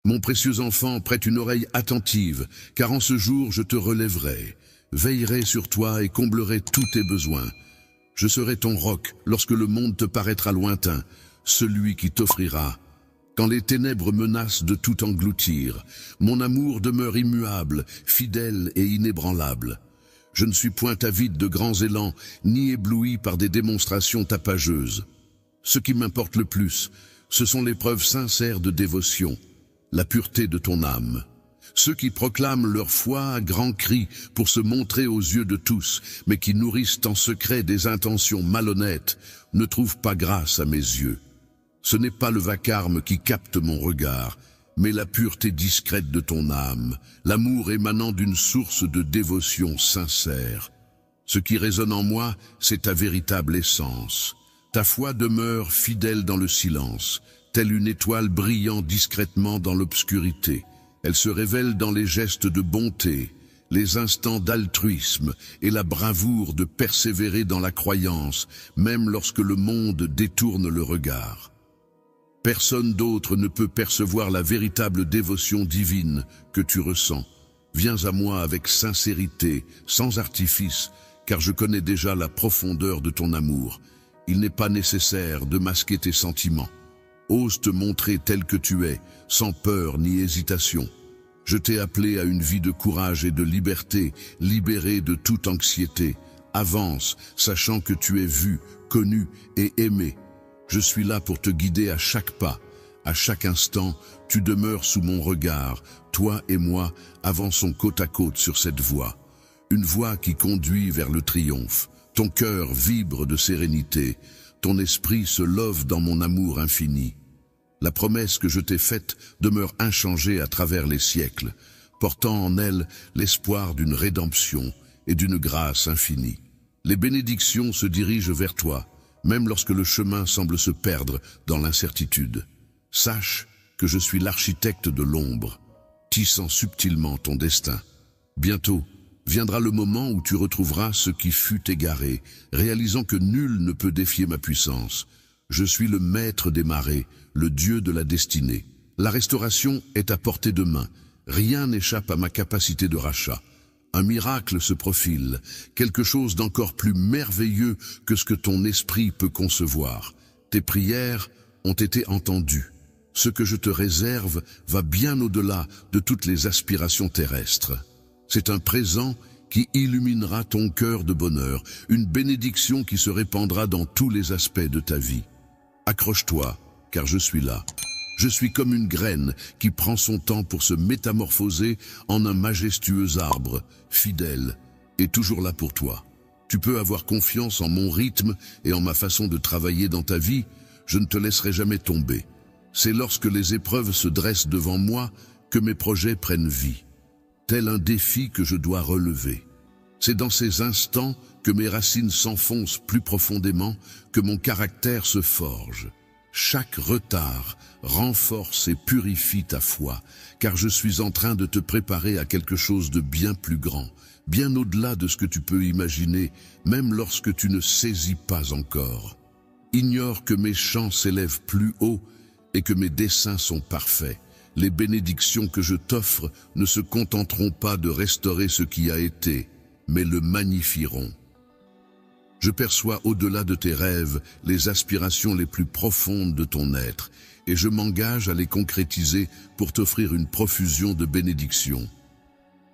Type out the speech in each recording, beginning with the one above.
Mon précieux enfant, prête une oreille attentive, car en ce jour je te relèverai, veillerai sur toi et comblerai tous tes besoins. Je serai ton roc lorsque le monde te paraîtra lointain, celui qui t'offrira. Quand les ténèbres menacent de tout engloutir, mon amour demeure immuable, fidèle et inébranlable. Je ne suis point avide de grands élans, ni ébloui par des démonstrations tapageuses. Ce qui m'importe le plus, ce sont les preuves sincères de dévotion, la pureté de ton âme. Ceux qui proclament leur foi à grands cris pour se montrer aux yeux de tous, mais qui nourrissent en secret des intentions malhonnêtes, ne trouvent pas grâce à mes yeux. Ce n'est pas le vacarme qui capte mon regard, mais la pureté discrète de ton âme, l'amour émanant d'une source de dévotion sincère. Ce qui résonne en moi, c'est ta véritable essence. Ta foi demeure fidèle dans le silence, telle une étoile brillant discrètement dans l'obscurité. Elle se révèle dans les gestes de bonté, les instants d'altruisme et la bravoure de persévérer dans la croyance, même lorsque le monde détourne le regard. Personne d'autre ne peut percevoir la véritable dévotion divine que tu ressens. Viens à moi avec sincérité, sans artifice, car je connais déjà la profondeur de ton amour. Il n'est pas nécessaire de masquer tes sentiments. Ose te montrer tel que tu es, sans peur ni hésitation. Je t'ai appelé à une vie de courage et de liberté, libérée de toute anxiété. Avance, sachant que tu es vu, connu et aimé. Je suis là pour te guider à chaque pas. À chaque instant, tu demeures sous mon regard. Toi et moi avançons côte à côte sur cette voie. Une voie qui conduit vers le triomphe. Ton cœur vibre de sérénité. Ton esprit se love dans mon amour infini. La promesse que je t'ai faite demeure inchangée à travers les siècles, portant en elle l'espoir d'une rédemption et d'une grâce infinie. Les bénédictions se dirigent vers toi, même lorsque le chemin semble se perdre dans l'incertitude. Sache que je suis l'architecte de l'ombre, tissant subtilement ton destin. Bientôt viendra le moment où tu retrouveras ce qui fut égaré, réalisant que nul ne peut défier ma puissance. Je suis le maître des marées, le Dieu de la destinée. La restauration est à portée de main. Rien n'échappe à ma capacité de rachat. Un miracle se profile, quelque chose d'encore plus merveilleux que ce que ton esprit peut concevoir. Tes prières ont été entendues. Ce que je te réserve va bien au-delà de toutes les aspirations terrestres. C'est un présent qui illuminera ton cœur de bonheur, une bénédiction qui se répandra dans tous les aspects de ta vie. Accroche-toi, car je suis là. Je suis comme une graine qui prend son temps pour se métamorphoser en un majestueux arbre, fidèle et toujours là pour toi. Tu peux avoir confiance en mon rythme et en ma façon de travailler dans ta vie, je ne te laisserai jamais tomber. C'est lorsque les épreuves se dressent devant moi que mes projets prennent vie. Tel un défi que je dois relever. C'est dans ces instants que mes racines s'enfoncent plus profondément, que mon caractère se forge. Chaque retard renforce et purifie ta foi, car je suis en train de te préparer à quelque chose de bien plus grand, bien au-delà de ce que tu peux imaginer, même lorsque tu ne saisis pas encore. Ignore que mes chants s'élèvent plus haut et que mes desseins sont parfaits. Les bénédictions que je t'offre ne se contenteront pas de restaurer ce qui a été, mais le magnifieront. Je perçois au-delà de tes rêves les aspirations les plus profondes de ton être, et je m'engage à les concrétiser pour t'offrir une profusion de bénédictions.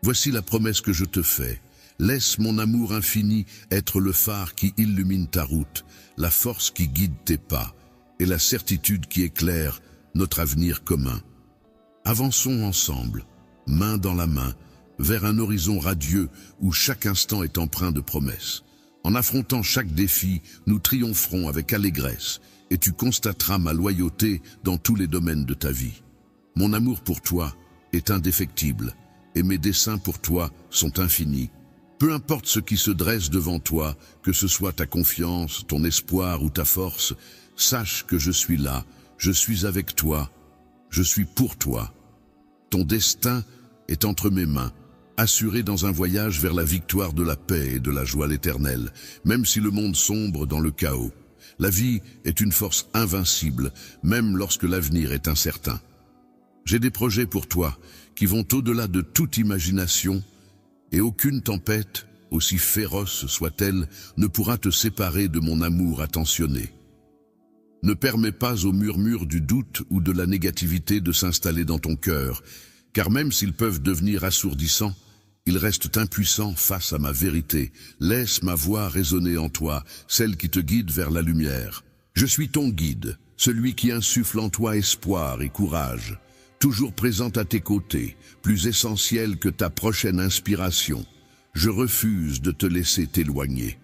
Voici la promesse que je te fais. Laisse mon amour infini être le phare qui illumine ta route, la force qui guide tes pas, et la certitude qui éclaire notre avenir commun. Avançons ensemble, main dans la main, vers un horizon radieux où chaque instant est empreint de promesses. En affrontant chaque défi, nous triompherons avec allégresse, et tu constateras ma loyauté dans tous les domaines de ta vie. Mon amour pour toi est indéfectible, et mes desseins pour toi sont infinis. Peu importe ce qui se dresse devant toi, que ce soit ta confiance, ton espoir ou ta force, sache que je suis là, je suis avec toi, je suis pour toi. Ton destin est entre mes mains, assuré dans un voyage vers la victoire de la paix et de la joie éternelle, même si le monde sombre dans le chaos. La vie est une force invincible, même lorsque l'avenir est incertain. J'ai des projets pour toi qui vont au-delà de toute imagination, et aucune tempête, aussi féroce soit-elle, ne pourra te séparer de mon amour attentionné. Ne permets pas aux murmures du doute ou de la négativité de s'installer dans ton cœur, car même s'ils peuvent devenir assourdissants, ils restent impuissants face à ma vérité. Laisse ma voix résonner en toi, celle qui te guide vers la lumière. Je suis ton guide, celui qui insuffle en toi espoir et courage, toujours présent à tes côtés, plus essentiel que ta prochaine inspiration. Je refuse de te laisser t'éloigner.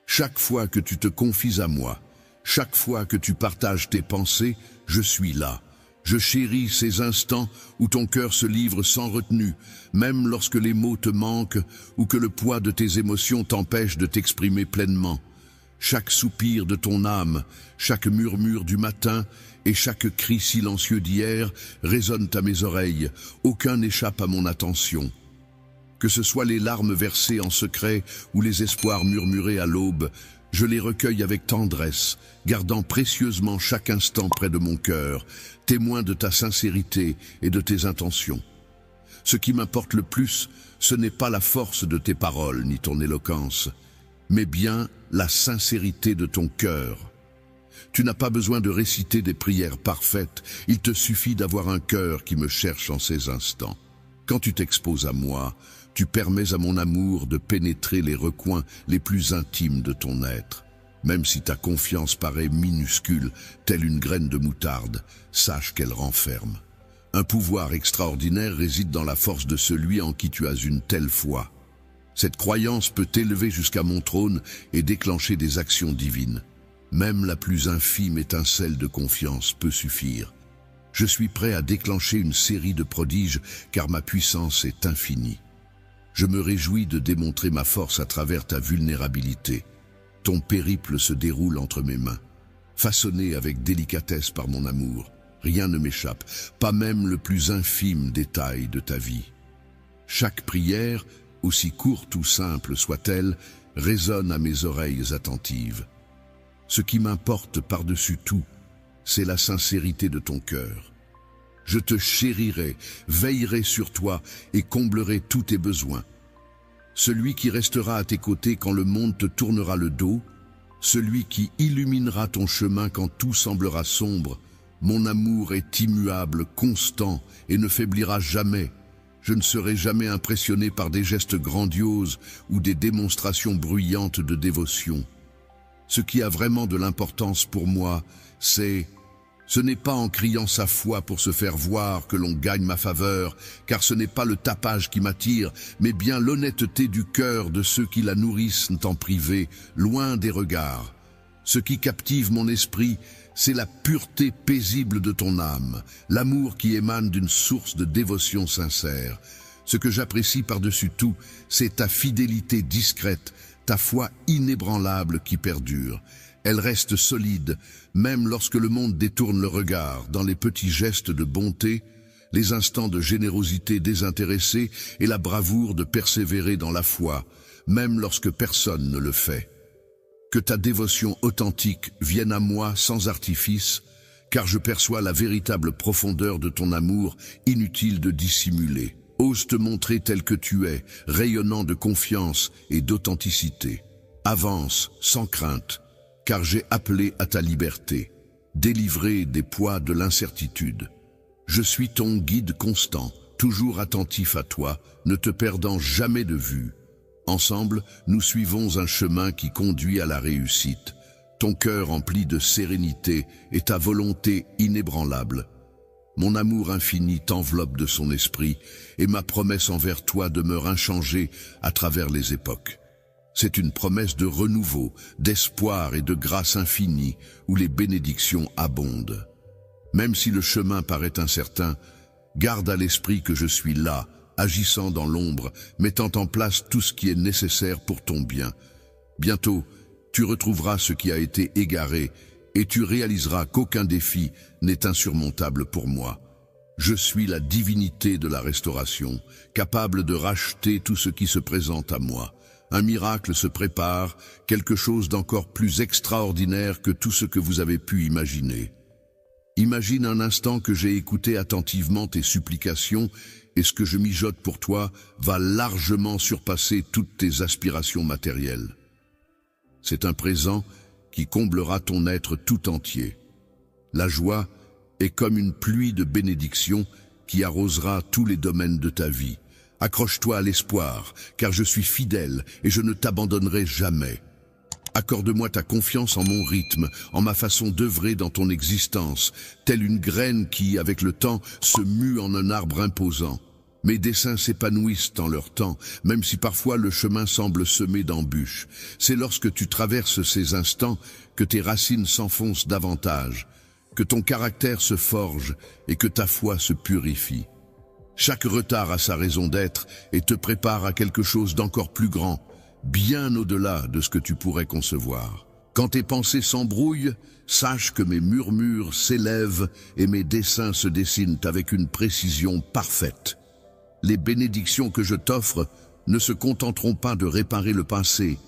Chaque fois que tu te confies à moi, chaque fois que tu partages tes pensées, je suis là. Je chéris ces instants où ton cœur se livre sans retenue, même lorsque les mots te manquent ou que le poids de tes émotions t'empêche de t'exprimer pleinement. Chaque soupir de ton âme, chaque murmure du matin et chaque cri silencieux d'hier résonnent à mes oreilles. Aucun n'échappe à mon attention. Que ce soit les larmes versées en secret ou les espoirs murmurés à l'aube, je les recueille avec tendresse, gardant précieusement chaque instant près de mon cœur, témoin de ta sincérité et de tes intentions. Ce qui m'importe le plus, ce n'est pas la force de tes paroles ni ton éloquence, mais bien la sincérité de ton cœur. Tu n'as pas besoin de réciter des prières parfaites, il te suffit d'avoir un cœur qui me cherche en ces instants. Quand tu t'exposes à moi, tu permets à mon amour de pénétrer les recoins les plus intimes de ton être. Même si ta confiance paraît minuscule, telle une graine de moutarde, sache qu'elle renferme. Un pouvoir extraordinaire réside dans la force de celui en qui tu as une telle foi. Cette croyance peut t'élever jusqu'à mon trône et déclencher des actions divines. Même la plus infime étincelle de confiance peut suffire. Je suis prêt à déclencher une série de prodiges car ma puissance est infinie. Je me réjouis de démontrer ma force à travers ta vulnérabilité. Ton périple se déroule entre mes mains, façonné avec délicatesse par mon amour. Rien ne m'échappe, pas même le plus infime détail de ta vie. Chaque prière, aussi courte ou simple soit-elle, résonne à mes oreilles attentives. Ce qui m'importe par-dessus tout, c'est la sincérité de ton cœur. Je te chérirai, veillerai sur toi et comblerai tous tes besoins. Celui qui restera à tes côtés quand le monde te tournera le dos, celui qui illuminera ton chemin quand tout semblera sombre. Mon amour est immuable, constant et ne faiblira jamais. Je ne serai jamais impressionné par des gestes grandioses ou des démonstrations bruyantes de dévotion. Ce qui a vraiment de l'importance pour moi, ce n'est pas en criant sa foi pour se faire voir que l'on gagne ma faveur, car ce n'est pas le tapage qui m'attire, mais bien l'honnêteté du cœur de ceux qui la nourrissent en privé, loin des regards. Ce qui captive mon esprit, c'est la pureté paisible de ton âme, l'amour qui émane d'une source de dévotion sincère. Ce que j'apprécie par-dessus tout, c'est ta fidélité discrète, ta foi inébranlable qui perdure. Elle reste solide, même lorsque le monde détourne le regard, dans les petits gestes de bonté, les instants de générosité désintéressée et la bravoure de persévérer dans la foi, même lorsque personne ne le fait. Que ta dévotion authentique vienne à moi sans artifice, car je perçois la véritable profondeur de ton amour, inutile de dissimuler. Ose te montrer tel que tu es, rayonnant de confiance et d'authenticité. Avance, sans crainte, car j'ai appelé à ta liberté, délivré des poids de l'incertitude. Je suis ton guide constant, toujours attentif à toi, ne te perdant jamais de vue. Ensemble, nous suivons un chemin qui conduit à la réussite. Ton cœur empli de sérénité et ta volonté inébranlable. Mon amour infini t'enveloppe de son esprit et ma promesse envers toi demeure inchangée à travers les époques. C'est une promesse de renouveau, d'espoir et de grâce infinie où les bénédictions abondent. Même si le chemin paraît incertain, garde à l'esprit que je suis là, agissant dans l'ombre, mettant en place tout ce qui est nécessaire pour ton bien. Bientôt, tu retrouveras ce qui a été égaré et tu réaliseras qu'aucun défi n'est insurmontable pour moi. Je suis la divinité de la restauration, capable de racheter tout ce qui se présente à moi. Un miracle se prépare, quelque chose d'encore plus extraordinaire que tout ce que vous avez pu imaginer. Imagine un instant que j'ai écouté attentivement tes supplications et ce que je mijote pour toi va largement surpasser toutes tes aspirations matérielles. C'est un présent qui comblera ton être tout entier. La joie est comme une pluie de bénédictions qui arrosera tous les domaines de ta vie. Accroche-toi à l'espoir, car je suis fidèle et je ne t'abandonnerai jamais. Accorde-moi ta confiance en mon rythme, en ma façon d'œuvrer dans ton existence, telle une graine qui, avec le temps, se mue en un arbre imposant. Mes desseins s'épanouissent en leur temps, même si parfois le chemin semble semé d'embûches. C'est lorsque tu traverses ces instants que tes racines s'enfoncent davantage, que ton caractère se forge et que ta foi se purifie. Chaque retard a sa raison d'être et te prépare à quelque chose d'encore plus grand, bien au-delà de ce que tu pourrais concevoir. Quand tes pensées s'embrouillent, sache que mes murmures s'élèvent et mes desseins se dessinent avec une précision parfaite. Les bénédictions que je t'offre ne se contenteront pas de réparer le passé,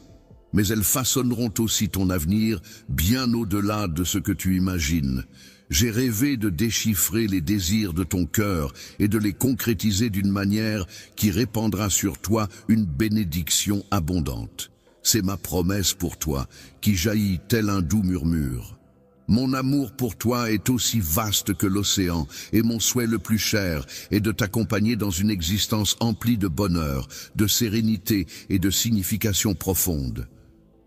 mais elles façonneront aussi ton avenir bien au-delà de ce que tu imagines. J'ai rêvé de déchiffrer les désirs de ton cœur et de les concrétiser d'une manière qui répandra sur toi une bénédiction abondante. C'est ma promesse pour toi, qui jaillit tel un doux murmure. Mon amour pour toi est aussi vaste que l'océan, et mon souhait le plus cher est de t'accompagner dans une existence emplie de bonheur, de sérénité et de signification profonde.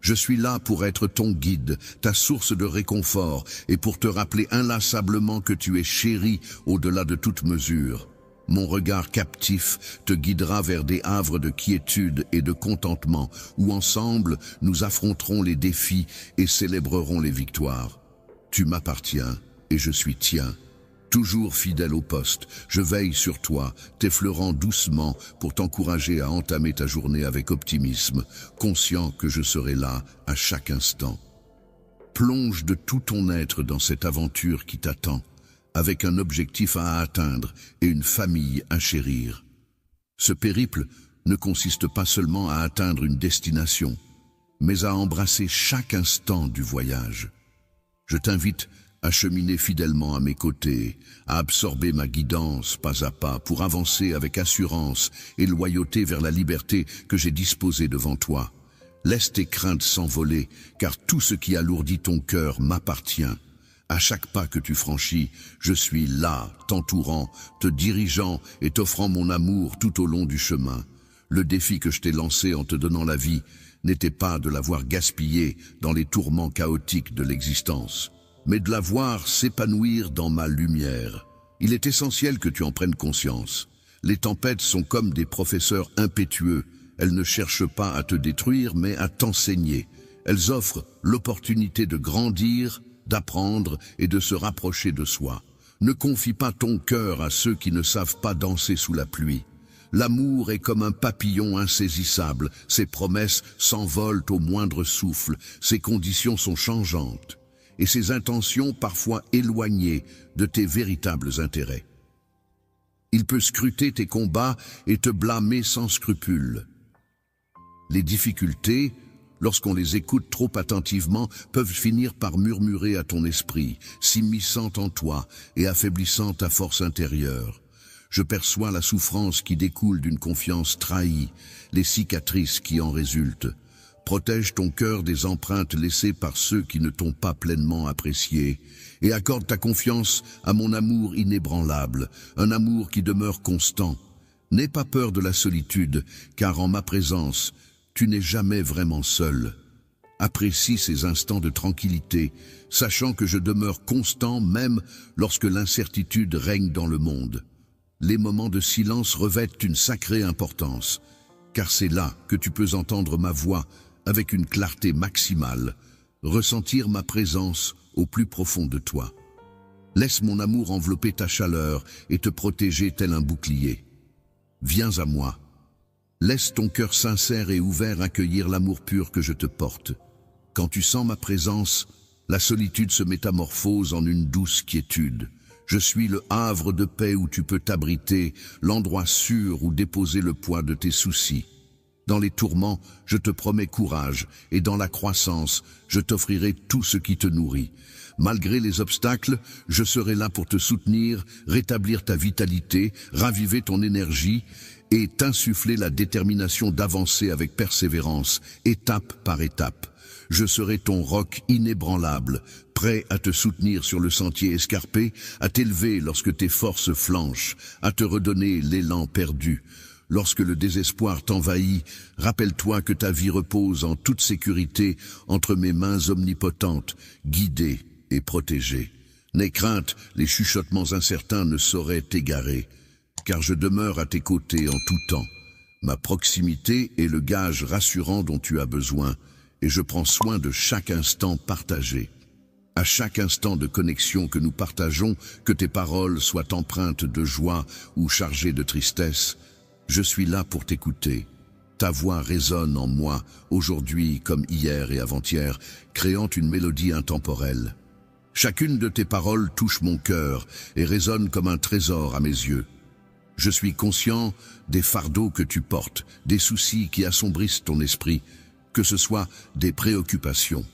Je suis là pour être ton guide, ta source de réconfort, et pour te rappeler inlassablement que tu es chéri au-delà de toute mesure. Mon regard captif te guidera vers des havres de quiétude et de contentement, où ensemble nous affronterons les défis et célébrerons les victoires. Tu m'appartiens et je suis tien. Toujours fidèle au poste, je veille sur toi, t'effleurant doucement pour t'encourager à entamer ta journée avec optimisme, conscient que je serai là à chaque instant. Plonge de tout ton être dans cette aventure qui t'attend, avec un objectif à atteindre et une famille à chérir. Ce périple ne consiste pas seulement à atteindre une destination, mais à embrasser chaque instant du voyage. Je t'invite à cheminer fidèlement à mes côtés, à absorber ma guidance pas à pas pour avancer avec assurance et loyauté vers la liberté que j'ai disposée devant toi. Laisse tes craintes s'envoler, car tout ce qui alourdit ton cœur m'appartient. À chaque pas que tu franchis, je suis là, t'entourant, te dirigeant et t'offrant mon amour tout au long du chemin. Le défi que je t'ai lancé en te donnant la vie n'était pas de la voir gaspiller dans les tourments chaotiques de l'existence, mais de la voir s'épanouir dans ma lumière. Il est essentiel que tu en prennes conscience. Les tempêtes sont comme des professeurs impétueux. Elles ne cherchent pas à te détruire, mais à t'enseigner. Elles offrent l'opportunité de grandir, d'apprendre et de se rapprocher de soi. Ne confie pas ton cœur à ceux qui ne savent pas danser sous la pluie. L'amour est comme un papillon insaisissable. Ses promesses s'envolent au moindre souffle. Ses conditions sont changeantes. Et ses intentions parfois éloignées de tes véritables intérêts. Il peut scruter tes combats et te blâmer sans scrupule. Les difficultés, lorsqu'on les écoute trop attentivement, peuvent finir par murmurer à ton esprit, s'immisçant en toi et affaiblissant ta force intérieure. Je perçois la souffrance qui découle d'une confiance trahie, les cicatrices qui en résultent. Protège ton cœur des empreintes laissées par ceux qui ne t'ont pas pleinement apprécié et accorde ta confiance à mon amour inébranlable, un amour qui demeure constant. N'aie pas peur de la solitude, car en ma présence, tu n'es jamais vraiment seul. Apprécie ces instants de tranquillité, sachant que je demeure constant même lorsque l'incertitude règne dans le monde. Les moments de silence revêtent une sacrée importance, car c'est là que tu peux entendre ma voix avec une clarté maximale, ressentir ma présence au plus profond de toi. Laisse mon amour envelopper ta chaleur et te protéger tel un bouclier. Viens à moi. Laisse ton cœur sincère et ouvert accueillir l'amour pur que je te porte. Quand tu sens ma présence, la solitude se métamorphose en une douce quiétude. Je suis le havre de paix où tu peux t'abriter, l'endroit sûr où déposer le poids de tes soucis. Dans les tourments, je te promets courage, et dans la croissance, je t'offrirai tout ce qui te nourrit. Malgré les obstacles, je serai là pour te soutenir, rétablir ta vitalité, raviver ton énergie et t'insuffler la détermination d'avancer avec persévérance, étape par étape. Je serai ton roc inébranlable, prêt à te soutenir sur le sentier escarpé, à t'élever lorsque tes forces flanchent, à te redonner l'élan perdu. Lorsque le désespoir t'envahit, rappelle-toi que ta vie repose en toute sécurité entre mes mains omnipotentes, guidée et protégée. N'aie crainte, les chuchotements incertains ne sauraient t'égarer, car je demeure à tes côtés en tout temps. Ma proximité est le gage rassurant dont tu as besoin, et je prends soin de chaque instant partagé. À chaque instant de connexion que nous partageons, que tes paroles soient empreintes de joie ou chargées de tristesse, je suis là pour t'écouter. Ta voix résonne en moi, aujourd'hui comme hier et avant-hier, créant une mélodie intemporelle. Chacune de tes paroles touche mon cœur et résonne comme un trésor à mes yeux. Je suis conscient des fardeaux que tu portes, des soucis qui assombrissent ton esprit, que ce soit des préoccupations.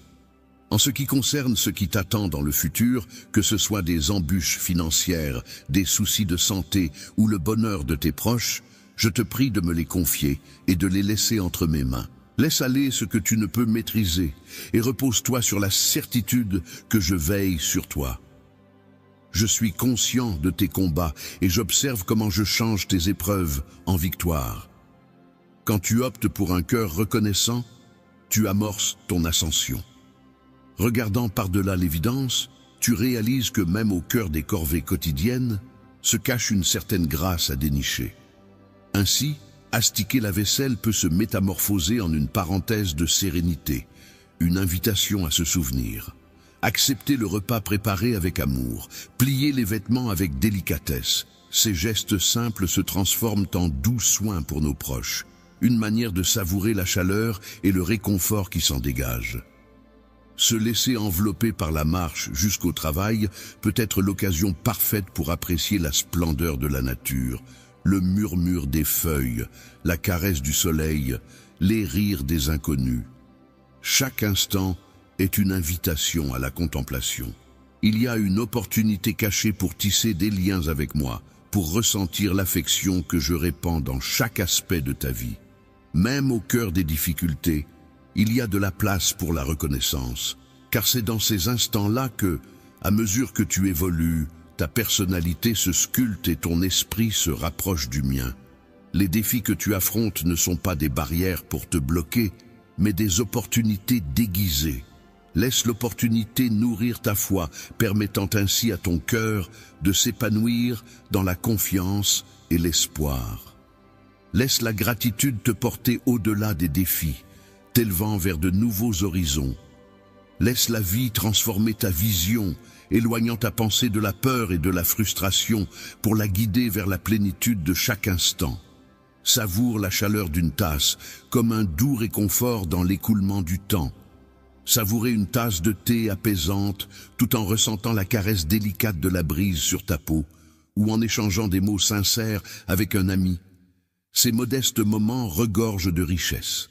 En ce qui concerne ce qui t'attend dans le futur, que ce soit des embûches financières, des soucis de santé ou le bonheur de tes proches, je te prie de me les confier et de les laisser entre mes mains. Laisse aller ce que tu ne peux maîtriser et repose-toi sur la certitude que je veille sur toi. Je suis conscient de tes combats et j'observe comment je change tes épreuves en victoire. Quand tu optes pour un cœur reconnaissant, tu amorces ton ascension. Regardant par-delà l'évidence, tu réalises que même au cœur des corvées quotidiennes, se cache une certaine grâce à dénicher. Ainsi, astiquer la vaisselle peut se métamorphoser en une parenthèse de sérénité, une invitation à se souvenir. Accepter le repas préparé avec amour, plier les vêtements avec délicatesse, ces gestes simples se transforment en doux soins pour nos proches, une manière de savourer la chaleur et le réconfort qui s'en dégage. Se laisser envelopper par la marche jusqu'au travail peut être l'occasion parfaite pour apprécier la splendeur de la nature, le murmure des feuilles, la caresse du soleil, les rires des inconnus. Chaque instant est une invitation à la contemplation. Il y a une opportunité cachée pour tisser des liens avec moi, pour ressentir l'affection que je répands dans chaque aspect de ta vie. Même au cœur des difficultés, il y a de la place pour la reconnaissance, car c'est dans ces instants-là que, à mesure que tu évolues, ta personnalité se sculpte et ton esprit se rapproche du mien. Les défis que tu affrontes ne sont pas des barrières pour te bloquer, mais des opportunités déguisées. Laisse l'opportunité nourrir ta foi, permettant ainsi à ton cœur de s'épanouir dans la confiance et l'espoir. Laisse la gratitude te porter au-delà des défis, t'élevant vers de nouveaux horizons. Laisse la vie transformer ta vision, éloignant ta pensée de la peur et de la frustration pour la guider vers la plénitude de chaque instant. Savoure la chaleur d'une tasse comme un doux réconfort dans l'écoulement du temps. Savourer une tasse de thé apaisante tout en ressentant la caresse délicate de la brise sur ta peau ou en échangeant des mots sincères avec un ami. Ces modestes moments regorgent de richesse.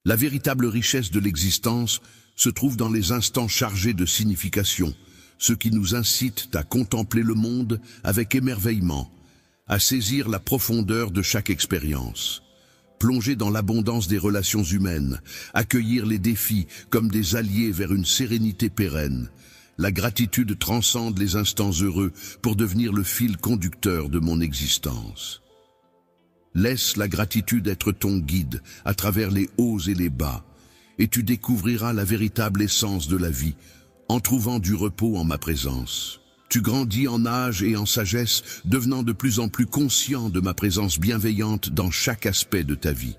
La véritable richesse de l'existence se trouve dans les instants chargés de signification, ce qui nous incite à contempler le monde avec émerveillement, à saisir la profondeur de chaque expérience, plonger dans l'abondance des relations humaines, accueillir les défis comme des alliés vers une sérénité pérenne. La gratitude transcende les instants heureux pour devenir le fil conducteur de mon existence. Laisse la gratitude être ton guide à travers les hauts et les bas, et tu découvriras la véritable essence de la vie, en trouvant du repos en ma présence. Tu grandis en âge et en sagesse, devenant de plus en plus conscient de ma présence bienveillante dans chaque aspect de ta vie.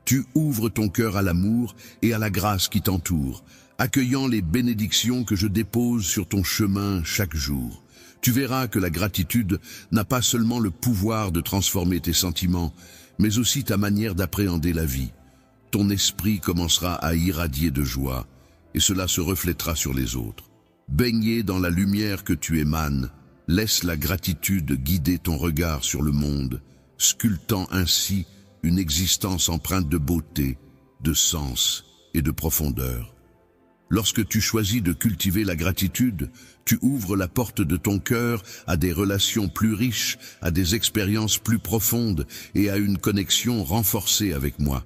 Tu ouvres ton cœur à l'amour et à la grâce qui t'entoure, accueillant les bénédictions que je dépose sur ton chemin chaque jour. Tu verras que la gratitude n'a pas seulement le pouvoir de transformer tes sentiments, mais aussi ta manière d'appréhender la vie. Ton esprit commencera à irradier de joie, et cela se reflètera sur les autres. Baigné dans la lumière que tu émanes, laisse la gratitude guider ton regard sur le monde, sculptant ainsi une existence empreinte de beauté, de sens et de profondeur. Lorsque tu choisis de cultiver la gratitude, tu ouvres la porte de ton cœur à des relations plus riches, à des expériences plus profondes et à une connexion renforcée avec moi.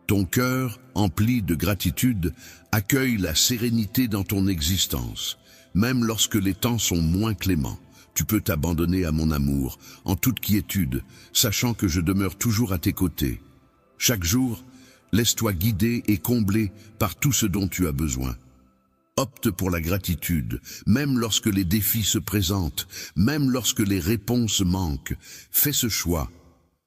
Ton cœur, empli de gratitude, accueille la sérénité dans ton existence. Même lorsque les temps sont moins cléments, tu peux t'abandonner à mon amour, en toute quiétude, sachant que je demeure toujours à tes côtés. Chaque jour, laisse-toi guider et combler par tout ce dont tu as besoin. Opte pour la gratitude, même lorsque les défis se présentent, même lorsque les réponses manquent. Fais ce choix,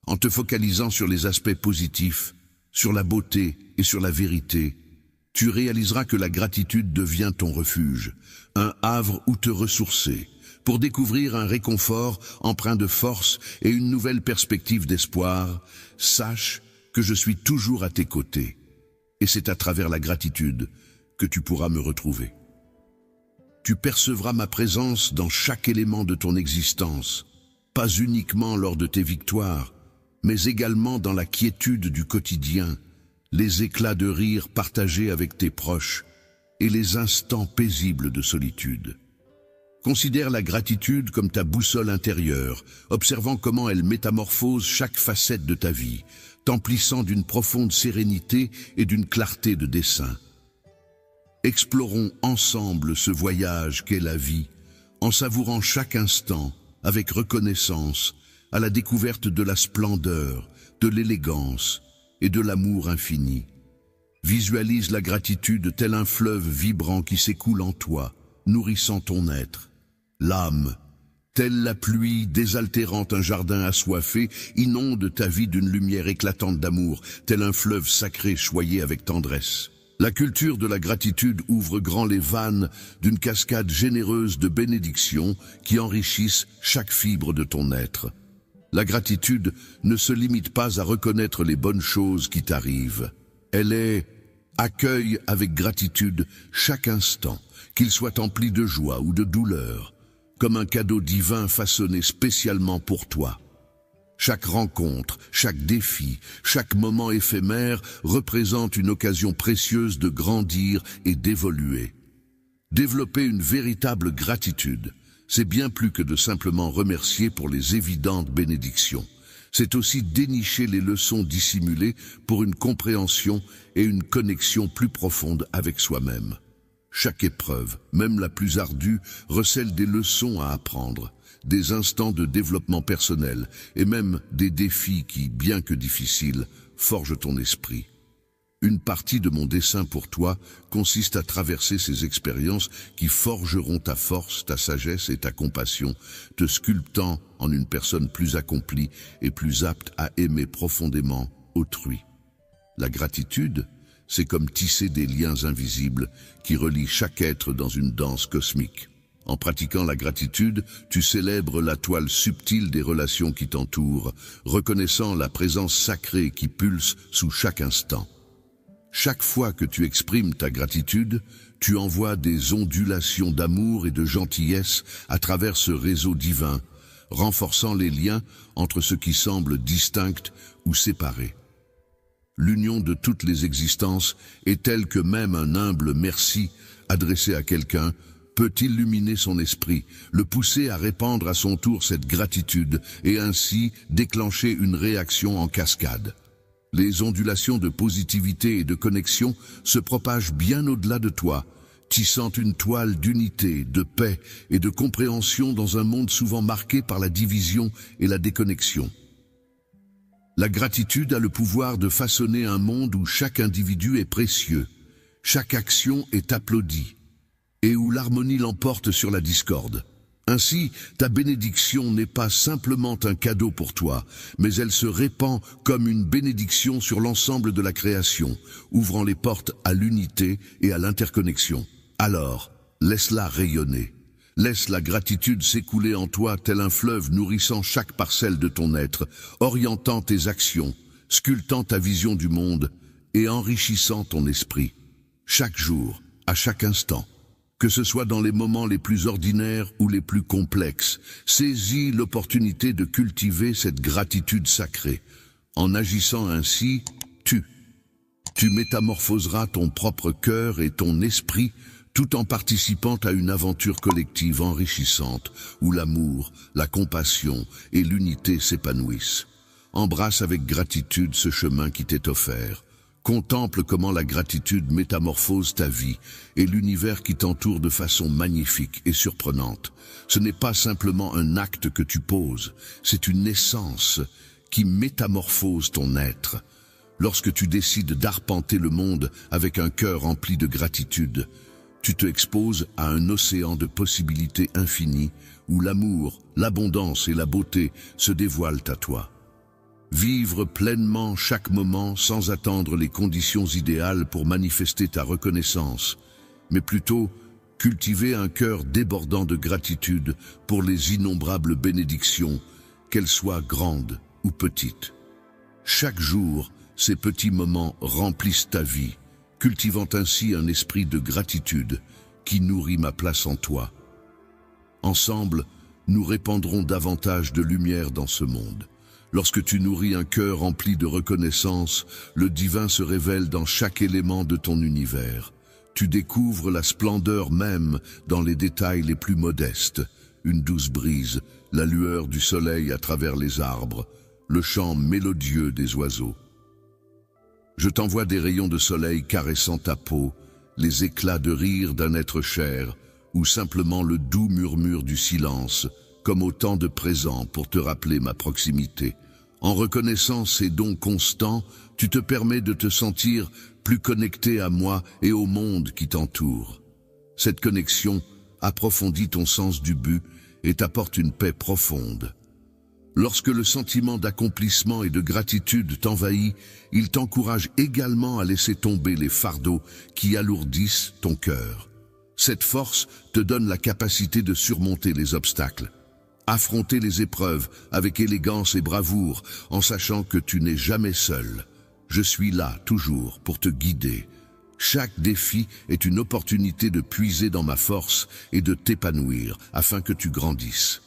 en te focalisant sur les aspects positifs, sur la beauté et sur la vérité. Tu réaliseras que la gratitude devient ton refuge, un havre où te ressourcer, pour découvrir un réconfort empreint de force et une nouvelle perspective d'espoir. Sache que je suis toujours à tes côtés, et c'est à travers la gratitude que tu pourras me retrouver. Tu percevras ma présence dans chaque élément de ton existence, pas uniquement lors de tes victoires, mais également dans la quiétude du quotidien, les éclats de rire partagés avec tes proches et les instants paisibles de solitude. Considère la gratitude comme ta boussole intérieure, observant comment elle métamorphose chaque facette de ta vie, t'emplissant d'une profonde sérénité et d'une clarté de dessein. Explorons ensemble ce voyage qu'est la vie, en savourant chaque instant, avec reconnaissance, à la découverte de la splendeur, de l'élégance et de l'amour infini. Visualise la gratitude tel un fleuve vibrant qui s'écoule en toi, nourrissant ton être. L'âme, telle la pluie désaltérant un jardin assoiffé, inonde ta vie d'une lumière éclatante d'amour, tel un fleuve sacré choyé avec tendresse. La culture de la gratitude ouvre grand les vannes d'une cascade généreuse de bénédictions qui enrichissent chaque fibre de ton être. La gratitude ne se limite pas à reconnaître les bonnes choses qui t'arrivent. Elle est accueille avec gratitude chaque instant, qu'il soit empli de joie ou de douleur, comme un cadeau divin façonné spécialement pour toi. Chaque rencontre, chaque défi, chaque moment éphémère représente une occasion précieuse de grandir et d'évoluer. Développer une véritable gratitude, c'est bien plus que de simplement remercier pour les évidentes bénédictions. C'est aussi dénicher les leçons dissimulées pour une compréhension et une connexion plus profonde avec soi-même. Chaque épreuve, même la plus ardue, recèle des leçons à apprendre, des instants de développement personnel et même des défis qui, bien que difficiles, forgent ton esprit. Une partie de mon dessein pour toi consiste à traverser ces expériences qui forgeront ta force, ta sagesse et ta compassion, te sculptant en une personne plus accomplie et plus apte à aimer profondément autrui. La gratitude, c'est comme tisser des liens invisibles qui relient chaque être dans une danse cosmique. En pratiquant la gratitude, tu célèbres la toile subtile des relations qui t'entourent, reconnaissant la présence sacrée qui pulse sous chaque instant. Chaque fois que tu exprimes ta gratitude, tu envoies des ondulations d'amour et de gentillesse à travers ce réseau divin, renforçant les liens entre ce qui semble distinct ou séparé. L'union de toutes les existences est telle que même un humble merci adressé à quelqu'un peut illuminer son esprit, le pousser à répandre à son tour cette gratitude et ainsi déclencher une réaction en cascade. Les ondulations de positivité et de connexion se propagent bien au-delà de toi, tissant une toile d'unité, de paix et de compréhension dans un monde souvent marqué par la division et la déconnexion. La gratitude a le pouvoir de façonner un monde où chaque individu est précieux, chaque action est applaudie, et où l'harmonie l'emporte sur la discorde. Ainsi, ta bénédiction n'est pas simplement un cadeau pour toi, mais elle se répand comme une bénédiction sur l'ensemble de la création, ouvrant les portes à l'unité et à l'interconnexion. Alors, laisse-la rayonner. Laisse la gratitude s'écouler en toi tel un fleuve nourrissant chaque parcelle de ton être, orientant tes actions, sculptant ta vision du monde et enrichissant ton esprit. Chaque jour, à chaque instant. Que ce soit dans les moments les plus ordinaires ou les plus complexes, saisis l'opportunité de cultiver cette gratitude sacrée. En agissant ainsi, tu Tu métamorphoseras ton propre cœur et ton esprit tout en participant à une aventure collective enrichissante où l'amour, la compassion et l'unité s'épanouissent. Embrasse avec gratitude ce chemin qui t'est offert. Contemple comment la gratitude métamorphose ta vie et l'univers qui t'entoure de façon magnifique et surprenante. Ce n'est pas simplement un acte que tu poses, c'est une essence qui métamorphose ton être. Lorsque tu décides d'arpenter le monde avec un cœur rempli de gratitude, tu te exposes à un océan de possibilités infinies où l'amour, l'abondance et la beauté se dévoilent à toi. Vivre pleinement chaque moment sans attendre les conditions idéales pour manifester ta reconnaissance, mais plutôt cultiver un cœur débordant de gratitude pour les innombrables bénédictions, qu'elles soient grandes ou petites. Chaque jour, ces petits moments remplissent ta vie, cultivant ainsi un esprit de gratitude qui nourrit ma place en toi. Ensemble, nous répandrons davantage de lumière dans ce monde. Lorsque tu nourris un cœur rempli de reconnaissance, le divin se révèle dans chaque élément de ton univers. Tu découvres la splendeur même dans les détails les plus modestes. Une douce brise, la lueur du soleil à travers les arbres, le chant mélodieux des oiseaux. Je t'envoie des rayons de soleil caressant ta peau, les éclats de rire d'un être cher, ou simplement le doux murmure du silence, comme autant de présents pour te rappeler ma proximité. En reconnaissant ces dons constants, tu te permets de te sentir plus connecté à moi et au monde qui t'entoure. Cette connexion approfondit ton sens du but et t'apporte une paix profonde. Lorsque le sentiment d'accomplissement et de gratitude t'envahit, il t'encourage également à laisser tomber les fardeaux qui alourdissent ton cœur. Cette force te donne la capacité de surmonter les obstacles. Affronter les épreuves avec élégance et bravoure en sachant que tu n'es jamais seul. Je suis là toujours pour te guider. Chaque défi est une opportunité de puiser dans ma force et de t'épanouir afin que tu grandisses.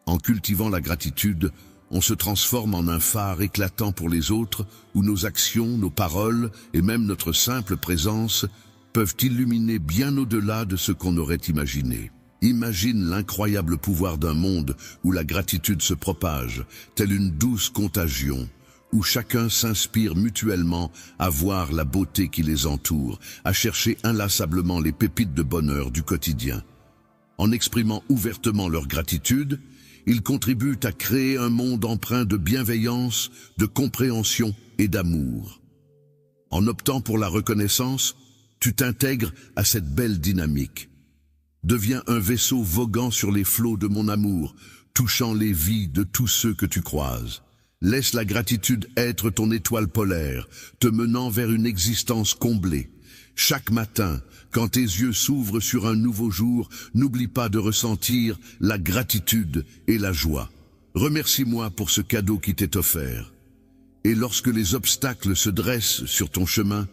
En cultivant la gratitude, on se transforme en un phare éclatant pour les autres où nos actions, nos paroles et même notre simple présence peuvent illuminer bien au-delà de ce qu'on aurait imaginé. Imagine l'incroyable pouvoir d'un monde où la gratitude se propage, telle une douce contagion, où chacun s'inspire mutuellement à voir la beauté qui les entoure, à chercher inlassablement les pépites de bonheur du quotidien. En exprimant ouvertement leur gratitude, ils contribuent à créer un monde empreint de bienveillance, de compréhension et d'amour. En optant pour la reconnaissance, tu t'intègres à cette belle dynamique. Deviens un vaisseau voguant sur les flots de mon amour, touchant les vies de tous ceux que tu croises. Laisse la gratitude être ton étoile polaire, te menant vers une existence comblée. Chaque matin, quand tes yeux s'ouvrent sur un nouveau jour, n'oublie pas de ressentir la gratitude et la joie. Remercie-moi pour ce cadeau qui t'est offert. Et lorsque les obstacles se dressent sur ton chemin,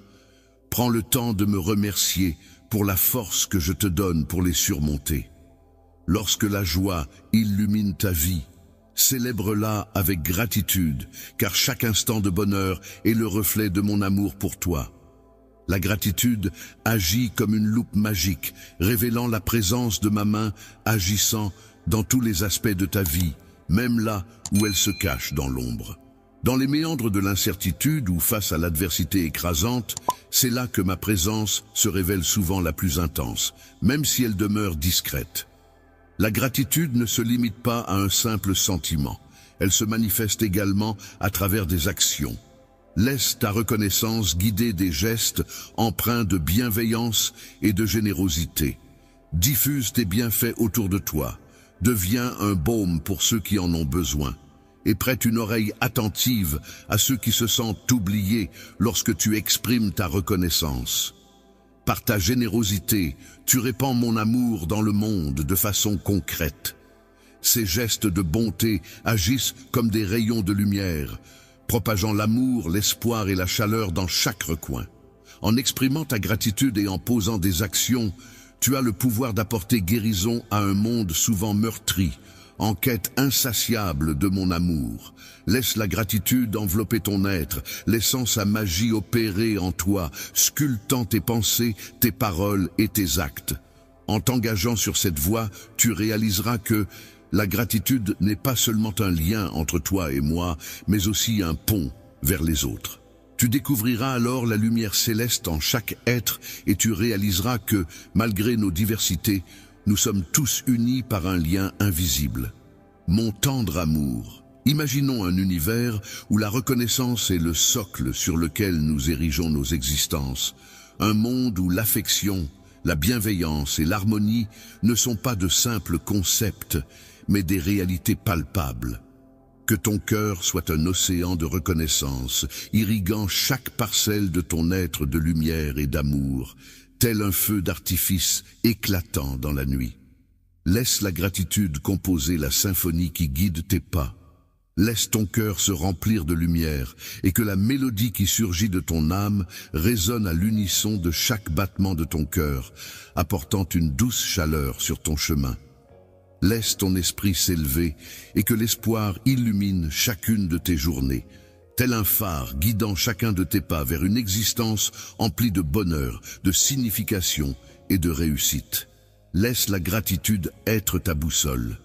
prends le temps de me remercier pour la force que je te donne pour les surmonter. Lorsque la joie illumine ta vie, célèbre-la avec gratitude, car chaque instant de bonheur est le reflet de mon amour pour toi. La gratitude agit comme une loupe magique, révélant la présence de ma main agissant dans tous les aspects de ta vie, même là où elle se cache dans l'ombre. Dans les méandres de l'incertitude ou face à l'adversité écrasante, c'est là que ma présence se révèle souvent la plus intense, même si elle demeure discrète. La gratitude ne se limite pas à un simple sentiment, elle se manifeste également à travers des actions. Laisse ta reconnaissance guider des gestes empreints de bienveillance et de générosité. Diffuse tes bienfaits autour de toi. Deviens un baume pour ceux qui en ont besoin. Et prête une oreille attentive à ceux qui se sentent oubliés lorsque tu exprimes ta reconnaissance. Par ta générosité, tu répands mon amour dans le monde de façon concrète. Ces gestes de bonté agissent comme des rayons de lumière, propageant l'amour, l'espoir et la chaleur dans chaque recoin. En exprimant ta gratitude et en posant des actions, tu as le pouvoir d'apporter guérison à un monde souvent meurtri, en quête insatiable de mon amour. Laisse la gratitude envelopper ton être, laissant sa magie opérer en toi, sculptant tes pensées, tes paroles et tes actes. En t'engageant sur cette voie, tu réaliseras que la gratitude n'est pas seulement un lien entre toi et moi, mais aussi un pont vers les autres. Tu découvriras alors la lumière céleste en chaque être et tu réaliseras que, malgré nos diversités, nous sommes tous unis par un lien invisible. Mon tendre amour. Imaginons un univers où la reconnaissance est le socle sur lequel nous érigeons nos existences. Un monde où l'affection, la bienveillance et l'harmonie ne sont pas de simples concepts, mais des réalités palpables. Que ton cœur soit un océan de reconnaissance, irriguant chaque parcelle de ton être de lumière et d'amour, tel un feu d'artifice éclatant dans la nuit. Laisse la gratitude composer la symphonie qui guide tes pas. Laisse ton cœur se remplir de lumière et que la mélodie qui surgit de ton âme résonne à l'unisson de chaque battement de ton cœur, apportant une douce chaleur sur ton chemin. Laisse ton esprit s'élever et que l'espoir illumine chacune de tes journées, tel un phare guidant chacun de tes pas vers une existence emplie de bonheur, de signification et de réussite. Laisse la gratitude être ta boussole.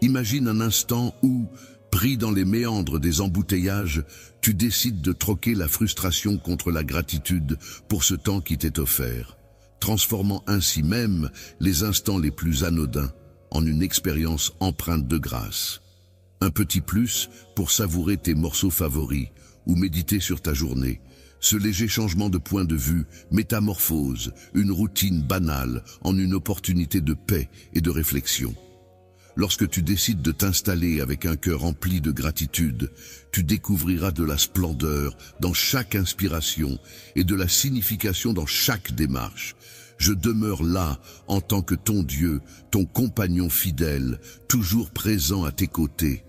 Imagine un instant où, pris dans les méandres des embouteillages, tu décides de troquer la frustration contre la gratitude pour ce temps qui t'est offert, transformant ainsi même les instants les plus anodins en une expérience empreinte de grâce. Un petit plus pour savourer tes morceaux favoris ou méditer sur ta journée. Ce léger changement de point de vue métamorphose une routine banale en une opportunité de paix et de réflexion. Lorsque tu décides de t'installer avec un cœur rempli de gratitude, tu découvriras de la splendeur dans chaque inspiration et de la signification dans chaque démarche. Je demeure là en tant que ton Dieu, ton compagnon fidèle, toujours présent à tes côtés.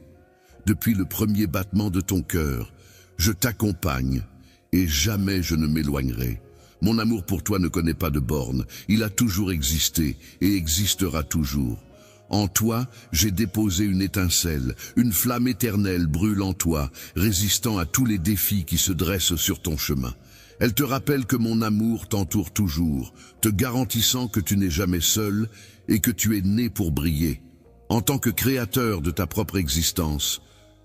Depuis le premier battement de ton cœur, je t'accompagne et jamais je ne m'éloignerai. Mon amour pour toi ne connaît pas de bornes, il a toujours existé et existera toujours. En toi, j'ai déposé une étincelle, une flamme éternelle brûle en toi, résistant à tous les défis qui se dressent sur ton chemin. Elle te rappelle que mon amour t'entoure toujours, te garantissant que tu n'es jamais seul et que tu es né pour briller. En tant que créateur de ta propre existence,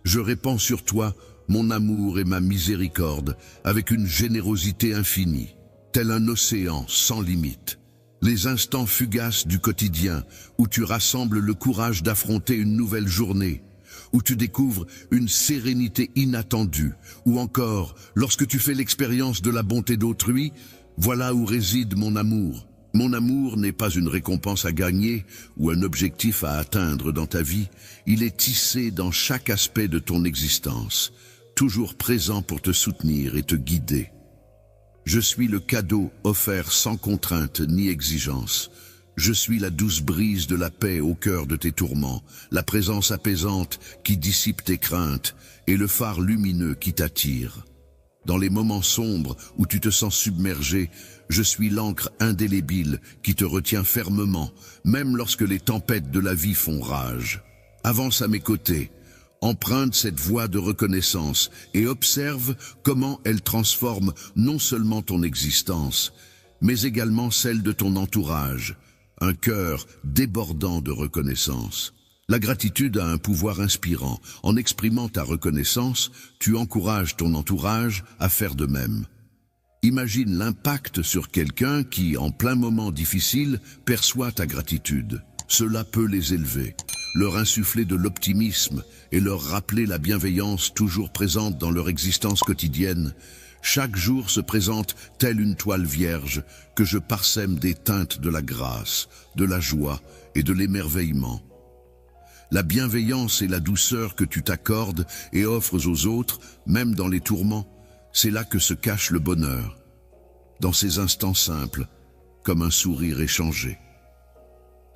je répands sur toi mon amour et ma miséricorde avec une générosité infinie, tel un océan sans limite. Les instants fugaces du quotidien où tu rassembles le courage d'affronter une nouvelle journée, où tu découvres une sérénité inattendue, ou encore, lorsque tu fais l'expérience de la bonté d'autrui, voilà où réside mon amour. Mon amour n'est pas une récompense à gagner ou un objectif à atteindre dans ta vie, il est tissé dans chaque aspect de ton existence, toujours présent pour te soutenir et te guider. Je suis le cadeau offert sans contrainte ni exigence. Je suis la douce brise de la paix au cœur de tes tourments, la présence apaisante qui dissipe tes craintes et le phare lumineux qui t'attire. Dans les moments sombres où tu te sens submergé, je suis l'encre indélébile qui te retient fermement, même lorsque les tempêtes de la vie font rage. Avance à mes côtés, emprunte cette voie de reconnaissance et observe comment elle transforme non seulement ton existence, mais également celle de ton entourage. Un cœur débordant de reconnaissance. La gratitude a un pouvoir inspirant. En exprimant ta reconnaissance, tu encourages ton entourage à faire de même. Imagine l'impact sur quelqu'un qui, en plein moment difficile, perçoit ta gratitude. Cela peut les élever, leur insuffler de l'optimisme et leur rappeler la bienveillance toujours présente dans leur existence quotidienne. Chaque jour se présente telle une toile vierge que je parsème des teintes de la grâce, de la joie et de l'émerveillement. La bienveillance et la douceur que tu t'accordes et offres aux autres, même dans les tourments, c'est là que se cache le bonheur. Dans ces instants simples, comme un sourire échangé.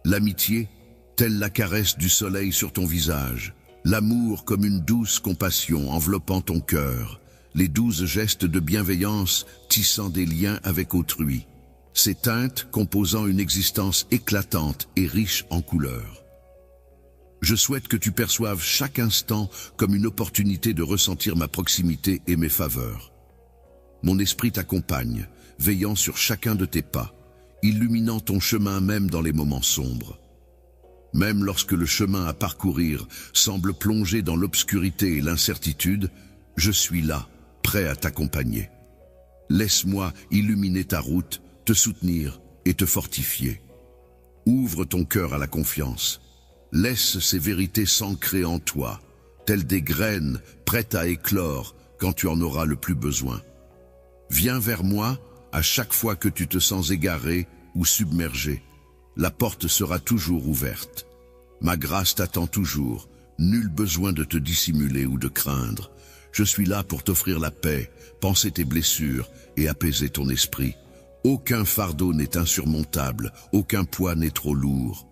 L'amitié, telle la caresse du soleil sur ton visage. L'amour comme une douce compassion enveloppant ton cœur. Les doux gestes de bienveillance tissant des liens avec autrui. Ces teintes composant une existence éclatante et riche en couleurs. Je souhaite que tu perçoives chaque instant comme une opportunité de ressentir ma proximité et mes faveurs. Mon esprit t'accompagne, veillant sur chacun de tes pas, illuminant ton chemin même dans les moments sombres. Même lorsque le chemin à parcourir semble plonger dans l'obscurité et l'incertitude, je suis là, prêt à t'accompagner. Laisse-moi illuminer ta route, te soutenir et te fortifier. Ouvre ton cœur à la confiance. Laisse ces vérités s'ancrer en toi, telles des graines prêtes à éclore quand tu en auras le plus besoin. Viens vers moi à chaque fois que tu te sens égaré ou submergé. La porte sera toujours ouverte. Ma grâce t'attend toujours, nul besoin de te dissimuler ou de craindre. Je suis là pour t'offrir la paix, panser tes blessures et apaiser ton esprit. Aucun fardeau n'est insurmontable, aucun poids n'est trop lourd.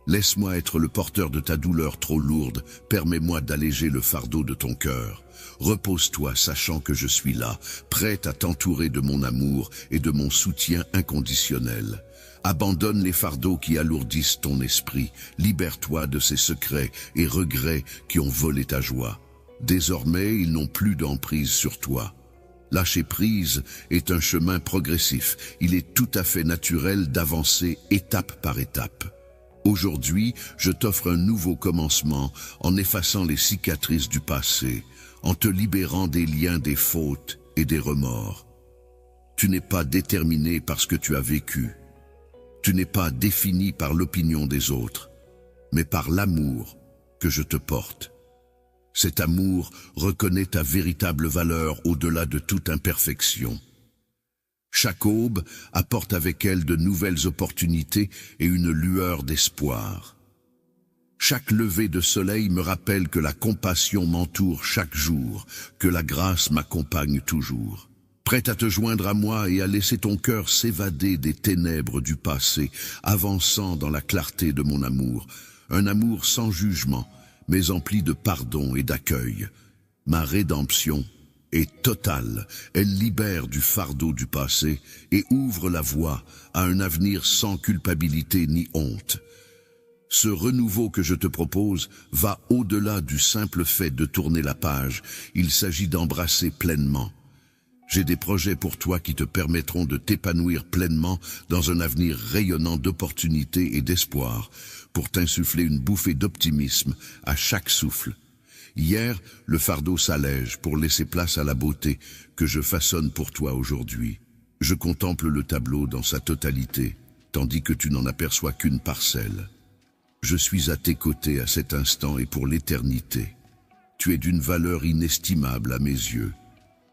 Laisse-moi être le porteur de ta douleur trop lourde, permets-moi d'alléger le fardeau de ton cœur. Repose-toi, sachant que je suis là, prêt à t'entourer de mon amour et de mon soutien inconditionnel. Abandonne les fardeaux qui alourdissent ton esprit, libère-toi de ces secrets et regrets qui ont volé ta joie. Désormais, ils n'ont plus d'emprise sur toi. Lâcher prise est un chemin progressif, il est tout à fait naturel d'avancer étape par étape. Aujourd'hui, je t'offre un nouveau commencement en effaçant les cicatrices du passé, en te libérant des liens des fautes et des remords. Tu n'es pas déterminé par ce que tu as vécu. Tu n'es pas défini par l'opinion des autres, mais par l'amour que je te porte. Cet amour reconnaît ta véritable valeur au-delà de toute imperfection. Chaque aube apporte avec elle de nouvelles opportunités et une lueur d'espoir. Chaque lever de soleil me rappelle que la compassion m'entoure chaque jour, que la grâce m'accompagne toujours. Prête à te joindre à moi et à laisser ton cœur s'évader des ténèbres du passé, avançant dans la clarté de mon amour. Un amour sans jugement, mais empli de pardon et d'accueil. Ma rédemption est totale, elle libère du fardeau du passé et ouvre la voie à un avenir sans culpabilité ni honte. Ce renouveau que je te propose va au-delà du simple fait de tourner la page, il s'agit d'embrasser pleinement. J'ai des projets pour toi qui te permettront de t'épanouir pleinement dans un avenir rayonnant d'opportunités et d'espoir, pour t'insuffler une bouffée d'optimisme à chaque souffle. Hier, le fardeau s'allège pour laisser place à la beauté que je façonne pour toi aujourd'hui. Je contemple le tableau dans sa totalité, tandis que tu n'en aperçois qu'une parcelle. Je suis à tes côtés à cet instant et pour l'éternité. Tu es d'une valeur inestimable à mes yeux,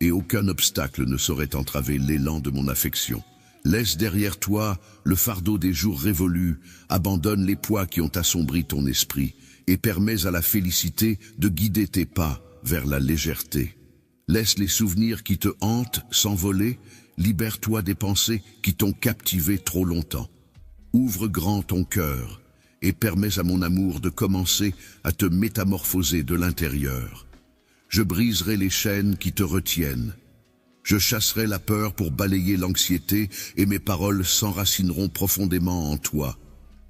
et aucun obstacle ne saurait entraver l'élan de mon affection. Laisse derrière toi le fardeau des jours révolus, abandonne les poids qui ont assombri ton esprit, et permets à la félicité de guider tes pas vers la légèreté. Laisse les souvenirs qui te hantent s'envoler, libère-toi des pensées qui t'ont captivé trop longtemps. Ouvre grand ton cœur et permets à mon amour de commencer à te métamorphoser de l'intérieur. Je briserai les chaînes qui te retiennent. Je chasserai la peur pour balayer l'anxiété et mes paroles s'enracineront profondément en toi.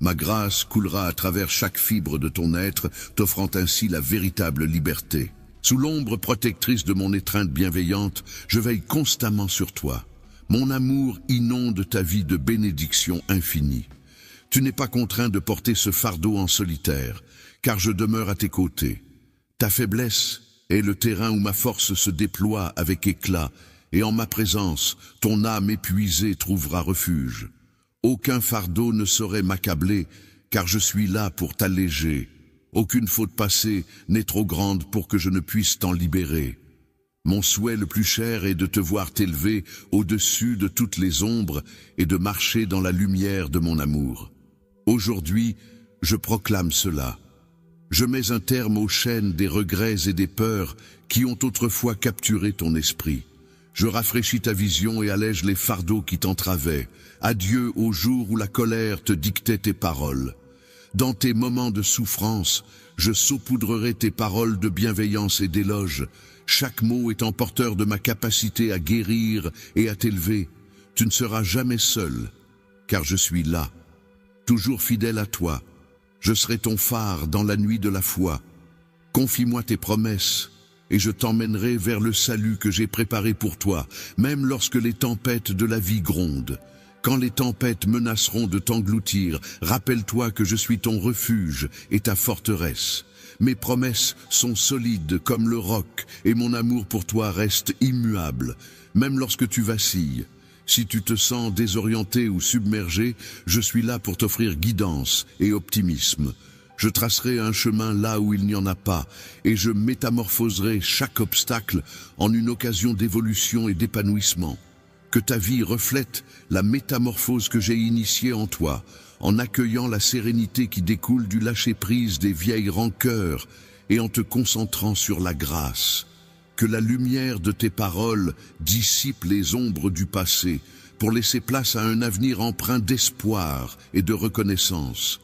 Ma grâce coulera à travers chaque fibre de ton être, t'offrant ainsi la véritable liberté. Sous l'ombre protectrice de mon étreinte bienveillante, je veille constamment sur toi. Mon amour inonde ta vie de bénédictions infinies. Tu n'es pas contraint de porter ce fardeau en solitaire, car je demeure à tes côtés. Ta faiblesse est le terrain où ma force se déploie avec éclat, et en ma présence, ton âme épuisée trouvera refuge. Aucun fardeau ne saurait m'accabler, car je suis là pour t'alléger. Aucune faute passée n'est trop grande pour que je ne puisse t'en libérer. Mon souhait le plus cher est de te voir t'élever au-dessus de toutes les ombres et de marcher dans la lumière de mon amour. Aujourd'hui, je proclame cela. Je mets un terme aux chaînes des regrets et des peurs qui ont autrefois capturé ton esprit. Je rafraîchis ta vision et allège les fardeaux qui t'entravaient. Adieu au jour où la colère te dictait tes paroles. Dans tes moments de souffrance, je saupoudrerai tes paroles de bienveillance et d'éloge, chaque mot étant porteur de ma capacité à guérir et à t'élever. Tu ne seras jamais seul, car je suis là, toujours fidèle à toi. Je serai ton phare dans la nuit de la foi. Confie-moi tes promesses, et je t'emmènerai vers le salut que j'ai préparé pour toi, même lorsque les tempêtes de la vie grondent. Quand les tempêtes menaceront de t'engloutir, rappelle-toi que je suis ton refuge et ta forteresse. Mes promesses sont solides comme le roc, et mon amour pour toi reste immuable, même lorsque tu vacilles. Si tu te sens désorienté ou submergé, je suis là pour t'offrir guidance et optimisme. Je tracerai un chemin là où il n'y en a pas, et je métamorphoserai chaque obstacle en une occasion d'évolution et d'épanouissement. Que ta vie reflète la métamorphose que j'ai initiée en toi, en accueillant la sérénité qui découle du lâcher-prise des vieilles rancœurs et en te concentrant sur la grâce. Que la lumière de tes paroles dissipe les ombres du passé pour laisser place à un avenir empreint d'espoir et de reconnaissance.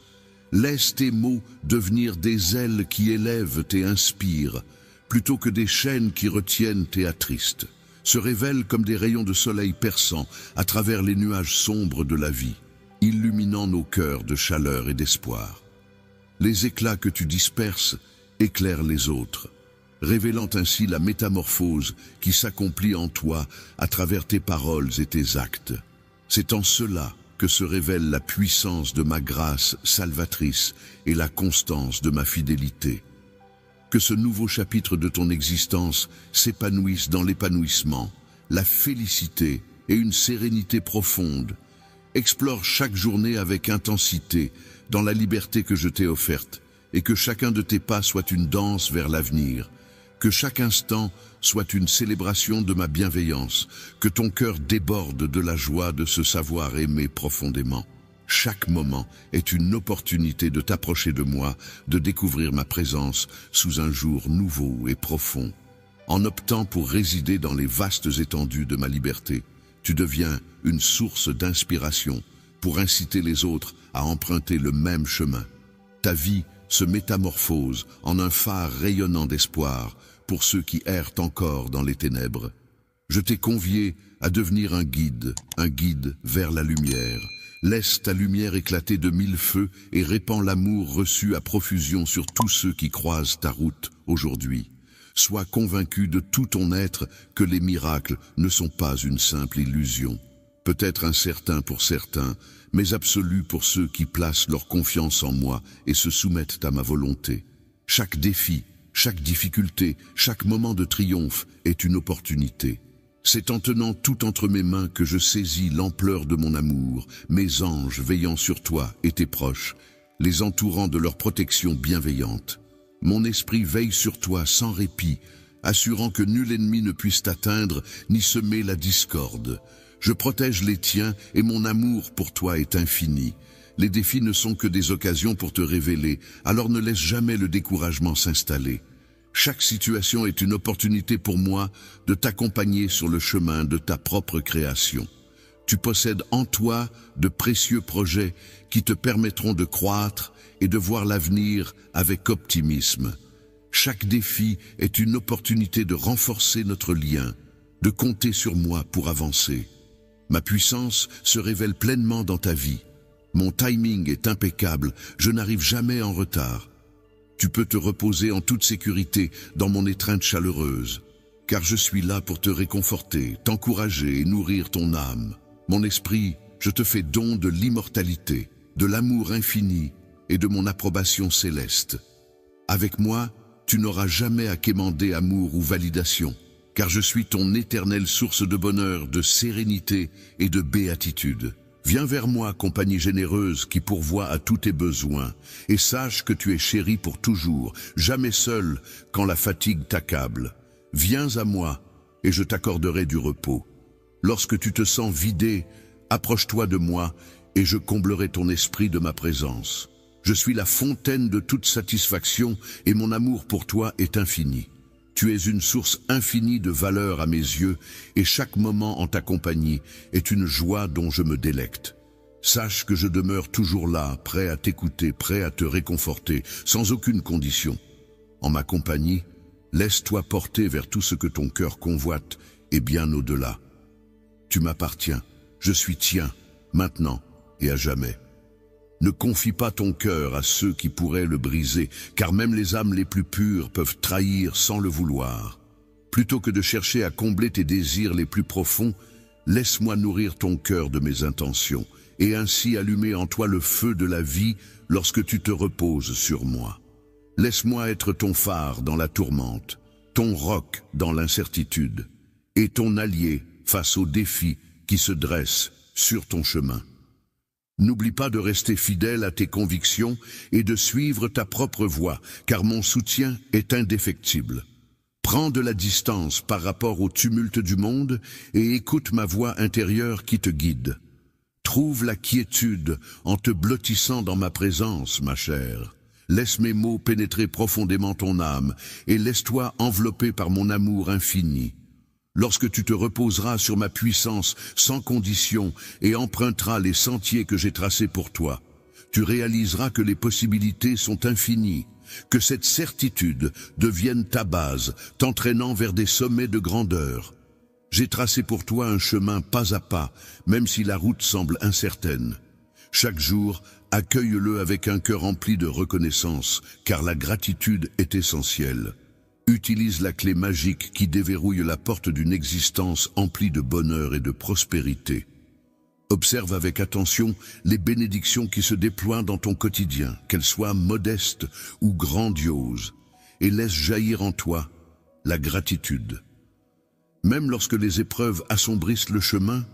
Laisse tes mots devenir des ailes qui élèvent et inspirent, plutôt que des chaînes qui retiennent et attristent. Se révèlent comme des rayons de soleil perçants à travers les nuages sombres de la vie, illuminant nos cœurs de chaleur et d'espoir. Les éclats que tu disperses éclairent les autres, révélant ainsi la métamorphose qui s'accomplit en toi à travers tes paroles et tes actes. C'est en cela que se révèle la puissance de ma grâce salvatrice et la constance de ma fidélité. Que ce nouveau chapitre de ton existence s'épanouisse dans l'épanouissement, la félicité et une sérénité profonde. Explore chaque journée avec intensité, dans la liberté que je t'ai offerte, et que chacun de tes pas soit une danse vers l'avenir. Que chaque instant soit une célébration de ma bienveillance, que ton cœur déborde de la joie de se savoir aimé profondément. Chaque moment est une opportunité de t'approcher de moi, de découvrir ma présence sous un jour nouveau et profond. En optant pour résider dans les vastes étendues de ma liberté, tu deviens une source d'inspiration pour inciter les autres à emprunter le même chemin. Ta vie se métamorphose en un phare rayonnant d'espoir pour ceux qui errent encore dans les ténèbres. Je t'ai convié à devenir un guide vers la lumière. Laisse ta lumière éclater de mille feux et répands l'amour reçu à profusion sur tous ceux qui croisent ta route aujourd'hui. Sois convaincu de tout ton être que les miracles ne sont pas une simple illusion. Peut-être incertain pour certains, mais absolu pour ceux qui placent leur confiance en moi et se soumettent à ma volonté. Chaque défi, chaque difficulté, chaque moment de triomphe est une opportunité. C'est en tenant tout entre mes mains que je saisis l'ampleur de mon amour, mes anges veillant sur toi et tes proches, les entourant de leur protection bienveillante. Mon esprit veille sur toi sans répit, assurant que nul ennemi ne puisse t'atteindre ni semer la discorde. Je protège les tiens et mon amour pour toi est infini. Les défis ne sont que des occasions pour te révéler, alors ne laisse jamais le découragement s'installer. Chaque situation est une opportunité pour moi de t'accompagner sur le chemin de ta propre création. Tu possèdes en toi de précieux projets qui te permettront de croître et de voir l'avenir avec optimisme. Chaque défi est une opportunité de renforcer notre lien, de compter sur moi pour avancer. Ma puissance se révèle pleinement dans ta vie. Mon timing est impeccable, je n'arrive jamais en retard. Tu peux te reposer en toute sécurité dans mon étreinte chaleureuse, car je suis là pour te réconforter, t'encourager et nourrir ton âme. Mon esprit, je te fais don de l'immortalité, de l'amour infini et de mon approbation céleste. Avec moi, tu n'auras jamais à quémander amour ou validation, car je suis ton éternelle source de bonheur, de sérénité et de béatitude. Viens vers moi, compagnie généreuse qui pourvoit à tous tes besoins, et sache que tu es chéri pour toujours, jamais seul quand la fatigue t'accable. Viens à moi, et je t'accorderai du repos. Lorsque tu te sens vidé, approche-toi de moi, et je comblerai ton esprit de ma présence. Je suis la fontaine de toute satisfaction, et mon amour pour toi est infini. Tu es une source infinie de valeur à mes yeux, et chaque moment en ta compagnie est une joie dont je me délecte. Sache que je demeure toujours là, prêt à t'écouter, prêt à te réconforter, sans aucune condition. En ma compagnie, laisse-toi porter vers tout ce que ton cœur convoite, et bien au-delà. Tu m'appartiens, je suis tien, maintenant et à jamais. Ne confie pas ton cœur à ceux qui pourraient le briser, car même les âmes les plus pures peuvent trahir sans le vouloir. Plutôt que de chercher à combler tes désirs les plus profonds, laisse-moi nourrir ton cœur de mes intentions, et ainsi allumer en toi le feu de la vie lorsque tu te reposes sur moi. Laisse-moi être ton phare dans la tourmente, ton roc dans l'incertitude, et ton allié face aux défis qui se dressent sur ton chemin. N'oublie pas de rester fidèle à tes convictions et de suivre ta propre voie, car mon soutien est indéfectible. Prends de la distance par rapport au tumulte du monde et écoute ma voix intérieure qui te guide. Trouve la quiétude en te blottissant dans ma présence, ma chère. Laisse mes mots pénétrer profondément ton âme et laisse-toi envelopper par mon amour infini. Lorsque tu te reposeras sur ma puissance sans condition et emprunteras les sentiers que j'ai tracés pour toi, tu réaliseras que les possibilités sont infinies, que cette certitude devienne ta base, t'entraînant vers des sommets de grandeur. J'ai tracé pour toi un chemin pas à pas, même si la route semble incertaine. Chaque jour, accueille-le avec un cœur rempli de reconnaissance, car la gratitude est essentielle. Utilise la clé magique qui déverrouille la porte d'une existence emplie de bonheur et de prospérité. Observe avec attention les bénédictions qui se déploient dans ton quotidien, qu'elles soient modestes ou grandioses, et laisse jaillir en toi la gratitude. Même lorsque les épreuves assombrissent le chemin,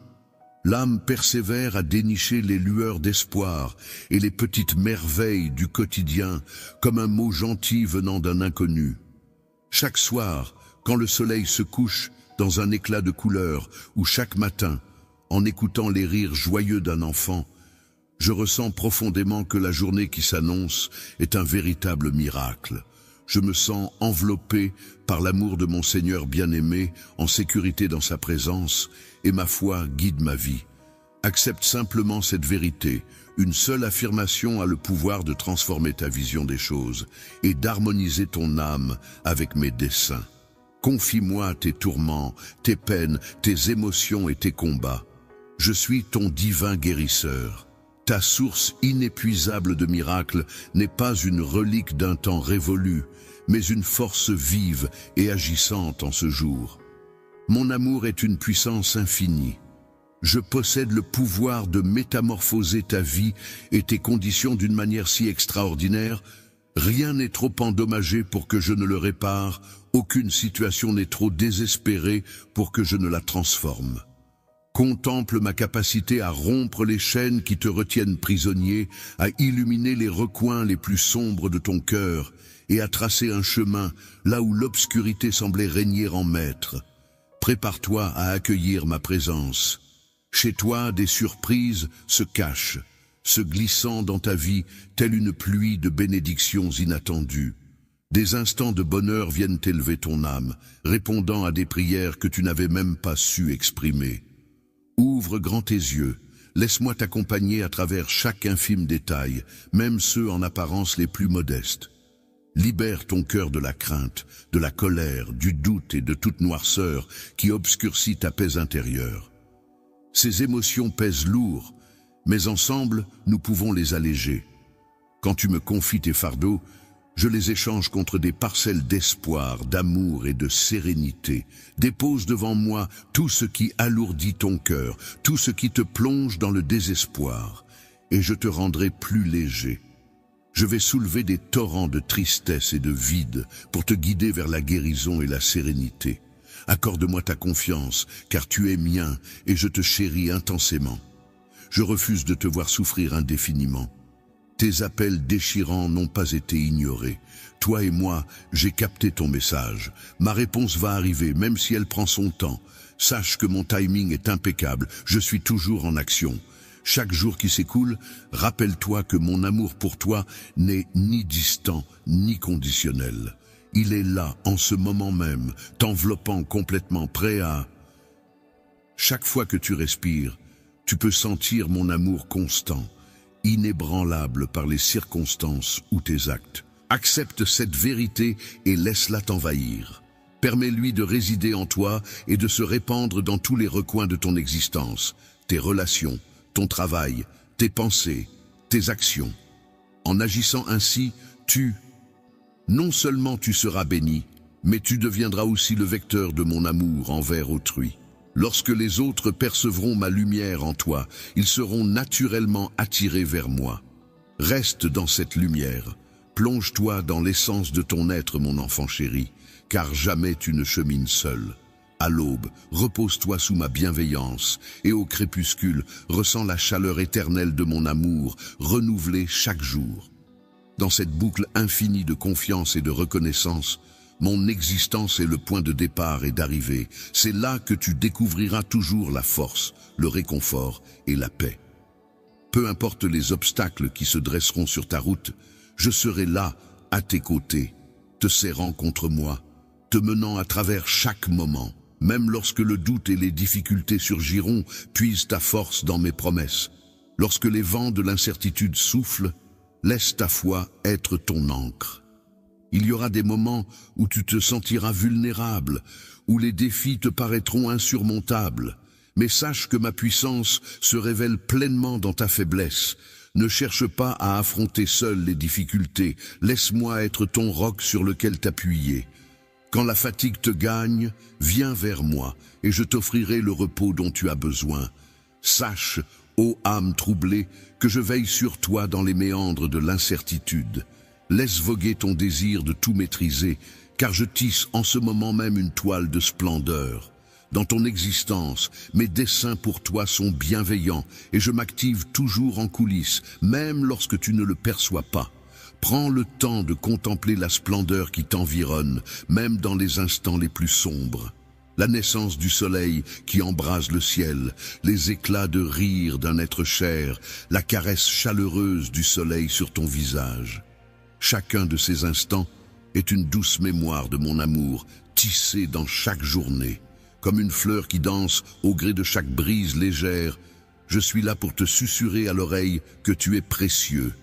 l'âme persévère à dénicher les lueurs d'espoir et les petites merveilles du quotidien comme un mot gentil venant d'un inconnu. Chaque soir, quand le soleil se couche dans un éclat de couleur, ou chaque matin, en écoutant les rires joyeux d'un enfant, je ressens profondément que la journée qui s'annonce est un véritable miracle. Je me sens enveloppé par l'amour de mon Seigneur bien-aimé, en sécurité dans sa présence, et ma foi guide ma vie. Accepte simplement cette vérité. Une seule affirmation a le pouvoir de transformer ta vision des choses et d'harmoniser ton âme avec mes desseins. Confie-moi tes tourments, tes peines, tes émotions et tes combats. Je suis ton divin guérisseur. Ta source inépuisable de miracles n'est pas une relique d'un temps révolu, mais une force vive et agissante en ce jour. Mon amour est une puissance infinie. Je possède le pouvoir de métamorphoser ta vie et tes conditions d'une manière si extraordinaire. Rien n'est trop endommagé pour que je ne le répare, aucune situation n'est trop désespérée pour que je ne la transforme. Contemple ma capacité à rompre les chaînes qui te retiennent prisonnier, à illuminer les recoins les plus sombres de ton cœur et à tracer un chemin là où l'obscurité semblait régner en maître. Prépare-toi à accueillir ma présence. Chez toi, des surprises se cachent, se glissant dans ta vie telle une pluie de bénédictions inattendues. Des instants de bonheur viennent élever ton âme, répondant à des prières que tu n'avais même pas su exprimer. Ouvre grand tes yeux, laisse-moi t'accompagner à travers chaque infime détail, même ceux en apparence les plus modestes. Libère ton cœur de la crainte, de la colère, du doute et de toute noirceur qui obscurcit ta paix intérieure. Ces émotions pèsent lourd, mais ensemble, nous pouvons les alléger. Quand tu me confies tes fardeaux, je les échange contre des parcelles d'espoir, d'amour et de sérénité. Dépose devant moi tout ce qui alourdit ton cœur, tout ce qui te plonge dans le désespoir, et je te rendrai plus léger. Je vais soulever des torrents de tristesse et de vide pour te guider vers la guérison et la sérénité. Accorde-moi ta confiance, car tu es mien et je te chéris intensément. Je refuse de te voir souffrir indéfiniment. Tes appels déchirants n'ont pas été ignorés. Toi et moi, j'ai capté ton message. Ma réponse va arriver, même si elle prend son temps. Sache que mon timing est impeccable, je suis toujours en action. Chaque jour qui s'écoule, rappelle-toi que mon amour pour toi n'est ni distant, ni conditionnel. Il est là, en ce moment même, t'enveloppant complètement, prêt à... Chaque fois que tu respires, tu peux sentir mon amour constant, inébranlable par les circonstances ou tes actes. Accepte cette vérité et laisse-la t'envahir. Permets-lui de résider en toi et de se répandre dans tous les recoins de ton existence, tes relations, ton travail, tes pensées, tes actions. En agissant ainsi, non seulement tu seras béni, mais tu deviendras aussi le vecteur de mon amour envers autrui. Lorsque les autres percevront ma lumière en toi, ils seront naturellement attirés vers moi. Reste dans cette lumière, plonge-toi dans l'essence de ton être, mon enfant chéri, car jamais tu ne chemines seul. À l'aube, repose-toi sous ma bienveillance, et au crépuscule, ressens la chaleur éternelle de mon amour, renouvelée chaque jour. Dans cette boucle infinie de confiance et de reconnaissance, mon existence est le point de départ et d'arrivée. C'est là que tu découvriras toujours la force, le réconfort et la paix. Peu importe les obstacles qui se dresseront sur ta route, je serai là, à tes côtés, te serrant contre moi, te menant à travers chaque moment. Même lorsque le doute et les difficultés surgiront, puise ta force dans mes promesses. Lorsque les vents de l'incertitude soufflent, laisse ta foi être ton ancre. Il y aura des moments où tu te sentiras vulnérable, où les défis te paraîtront insurmontables. Mais sache que ma puissance se révèle pleinement dans ta faiblesse. Ne cherche pas à affronter seul les difficultés. Laisse-moi être ton roc sur lequel t'appuyer. Quand la fatigue te gagne, viens vers moi et je t'offrirai le repos dont tu as besoin. Sache, ô âme troublée, que je veille sur toi dans les méandres de l'incertitude. Laisse voguer ton désir de tout maîtriser, car je tisse en ce moment même une toile de splendeur. Dans ton existence, mes desseins pour toi sont bienveillants et je m'active toujours en coulisses, même lorsque tu ne le perçois pas. Prends le temps de contempler la splendeur qui t'environne, même dans les instants les plus sombres. La naissance du soleil qui embrase le ciel, les éclats de rire d'un être cher, la caresse chaleureuse du soleil sur ton visage. Chacun de ces instants est une douce mémoire de mon amour, tissée dans chaque journée. Comme une fleur qui danse au gré de chaque brise légère, je suis là pour te susurrer à l'oreille que tu es précieux,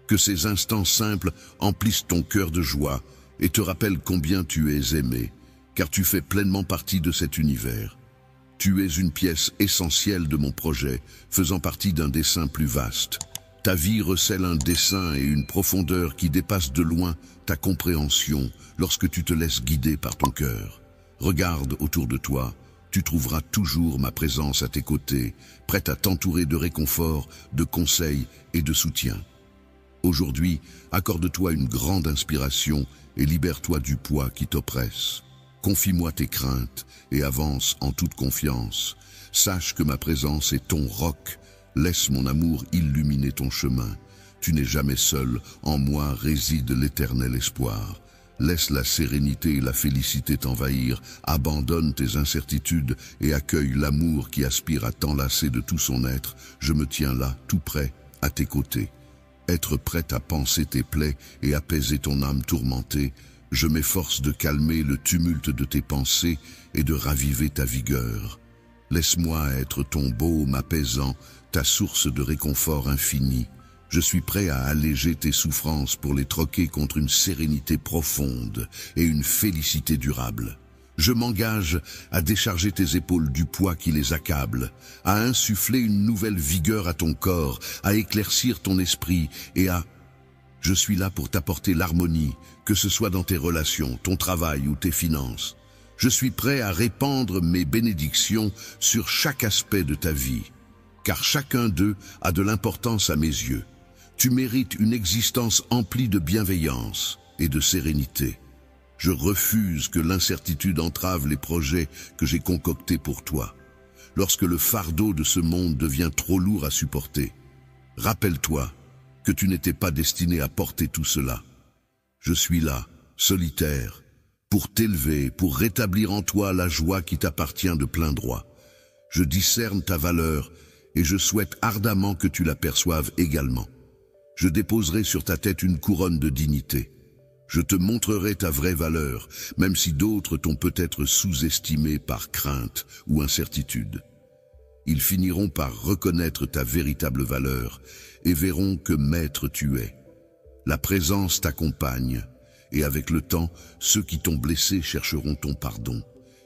que ces instants simples emplissent ton cœur de joie et te rappellent combien tu es aimé, car tu fais pleinement partie de cet univers. Tu es une pièce essentielle de mon projet, faisant partie d'un dessein plus vaste. Ta vie recèle un dessein et une profondeur qui dépassent de loin ta compréhension lorsque tu te laisses guider par ton cœur. Regarde autour de toi, tu trouveras toujours ma présence à tes côtés, prête à t'entourer de réconfort, de conseils et de soutien. Aujourd'hui, accorde-toi une grande inspiration et libère-toi du poids qui t'oppresse. Confie-moi tes craintes et avance en toute confiance. Sache que ma présence est ton roc. Laisse mon amour illuminer ton chemin. Tu n'es jamais seul, en moi réside l'éternel espoir. Laisse la sérénité et la félicité t'envahir, abandonne tes incertitudes et accueille l'amour qui aspire à t'enlacer de tout son être. Je me tiens là, tout près, à tes côtés. Être prête à panser tes plaies et apaiser ton âme tourmentée, je m'efforce de calmer le tumulte de tes pensées et de raviver ta vigueur. Laisse-moi être ton baume apaisant, ta source de réconfort infini. Je suis prêt à alléger tes souffrances pour les troquer contre une sérénité profonde et une félicité durable. Je m'engage à décharger tes épaules du poids qui les accable, à insuffler une nouvelle vigueur à ton corps, à éclaircir ton esprit et à... Je suis là pour t'apporter l'harmonie, que ce soit dans tes relations, ton travail ou tes finances. Je suis prêt à répandre mes bénédictions sur chaque aspect de ta vie, car chacun d'eux a de l'importance à mes yeux. Tu mérites une existence emplie de bienveillance et de sérénité. Je refuse que l'incertitude entrave les projets que j'ai concoctés pour toi. Lorsque le fardeau de ce monde devient trop lourd à supporter, rappelle-toi que tu n'étais pas destiné à porter tout cela. Je suis là, solitaire, pour t'élever, pour rétablir en toi la joie qui t'appartient de plein droit. Je discerne ta valeur et je souhaite ardemment que tu la perçoives également. Je déposerai sur ta tête une couronne de dignité. Je te montrerai ta vraie valeur, même si d'autres t'ont peut-être sous-estimé par crainte ou incertitude. Ils finiront par reconnaître ta véritable valeur et verront que maître tu es. La présence t'accompagne, et avec le temps, ceux qui t'ont blessé chercheront ton pardon.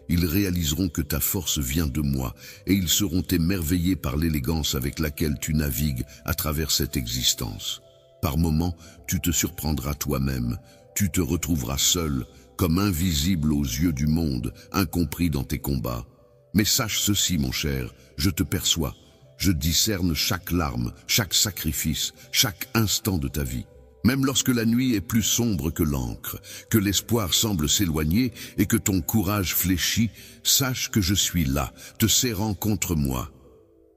Ils réaliseront que ta force vient de moi, et ils seront émerveillés par l'élégance avec laquelle tu navigues à travers cette existence. Par moments, tu te surprendras toi-même, tu te retrouveras seul, comme invisible aux yeux du monde, incompris dans tes combats. Mais sache ceci, mon cher, je te perçois, je discerne chaque larme, chaque sacrifice, chaque instant de ta vie. Même lorsque la nuit est plus sombre que l'encre, que l'espoir semble s'éloigner et que ton courage fléchit, sache que je suis là, te serrant contre moi.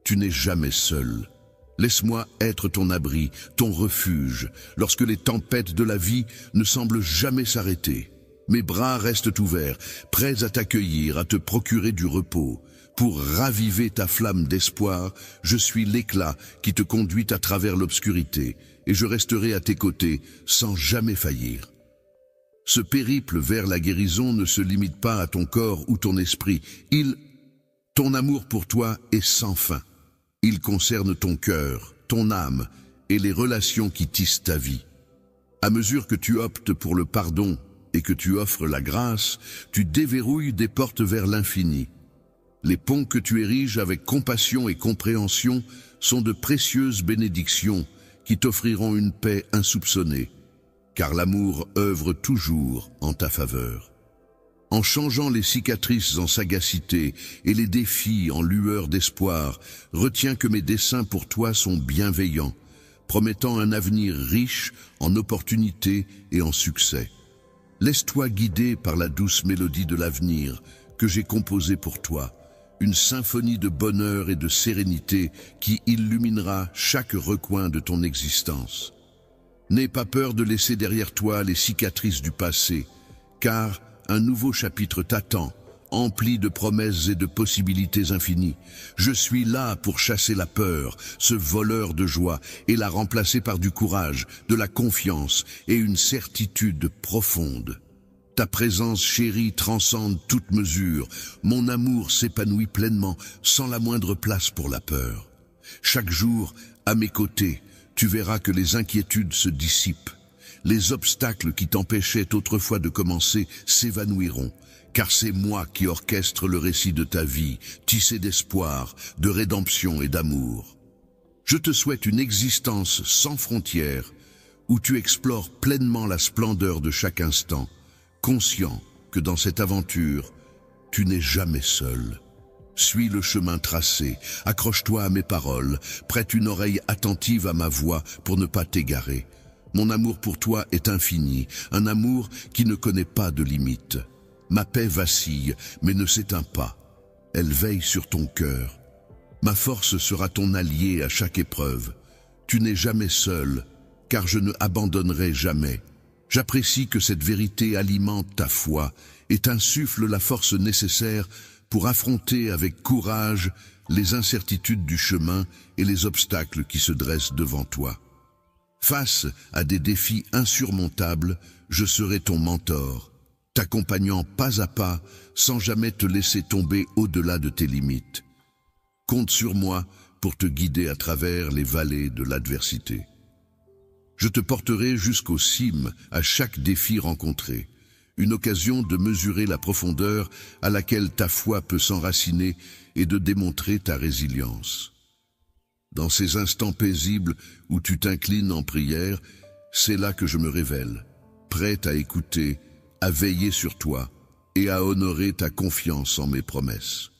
Tu n'es jamais seul. Laisse-moi être ton abri, ton refuge, lorsque les tempêtes de la vie ne semblent jamais s'arrêter. Mes bras restent ouverts, prêts à t'accueillir, à te procurer du repos. Pour raviver ta flamme d'espoir, je suis l'éclat qui te conduit à travers l'obscurité, et je resterai à tes côtés sans jamais faillir. Ce périple vers la guérison ne se limite pas à ton corps ou ton esprit. Ton amour pour toi est sans fin. Il concerne ton cœur, ton âme et les relations qui tissent ta vie. À mesure que tu optes pour le pardon et que tu offres la grâce, tu déverrouilles des portes vers l'infini. Les ponts que tu ériges avec compassion et compréhension sont de précieuses bénédictions qui t'offriront une paix insoupçonnée, car l'amour œuvre toujours en ta faveur. En changeant les cicatrices en sagacité et les défis en lueur d'espoir, retiens que mes desseins pour toi sont bienveillants, promettant un avenir riche en opportunités et en succès. Laisse-toi guider par la douce mélodie de l'avenir que j'ai composée pour toi, une symphonie de bonheur et de sérénité qui illuminera chaque recoin de ton existence. N'aie pas peur de laisser derrière toi les cicatrices du passé, car un nouveau chapitre t'attend, empli de promesses et de possibilités infinies. Je suis là pour chasser la peur, ce voleur de joie, et la remplacer par du courage, de la confiance et une certitude profonde. Ta présence chérie transcende toute mesure. Mon amour s'épanouit pleinement, sans la moindre place pour la peur. Chaque jour, à mes côtés, tu verras que les inquiétudes se dissipent. Les obstacles qui t'empêchaient autrefois de commencer s'évanouiront, car c'est moi qui orchestre le récit de ta vie, tissé d'espoir, de rédemption et d'amour. Je te souhaite une existence sans frontières, où tu explores pleinement la splendeur de chaque instant, conscient que dans cette aventure, tu n'es jamais seul. Suis le chemin tracé, accroche-toi à mes paroles, prête une oreille attentive à ma voix pour ne pas t'égarer. Mon amour pour toi est infini, un amour qui ne connaît pas de limites. Ma paix vacille, mais ne s'éteint pas. Elle veille sur ton cœur. Ma force sera ton allié à chaque épreuve. Tu n'es jamais seul, car je ne abandonnerai jamais. J'apprécie que cette vérité alimente ta foi et t'insuffle la force nécessaire pour affronter avec courage les incertitudes du chemin et les obstacles qui se dressent devant toi. Face à des défis insurmontables, je serai ton mentor, t'accompagnant pas à pas sans jamais te laisser tomber au-delà de tes limites. Compte sur moi pour te guider à travers les vallées de l'adversité. Je te porterai jusqu'aux cimes à chaque défi rencontré, une occasion de mesurer la profondeur à laquelle ta foi peut s'enraciner et de démontrer ta résilience. Dans ces instants paisibles où tu t'inclines en prière, c'est là que je me révèle, prête à écouter, à veiller sur toi et à honorer ta confiance en mes promesses.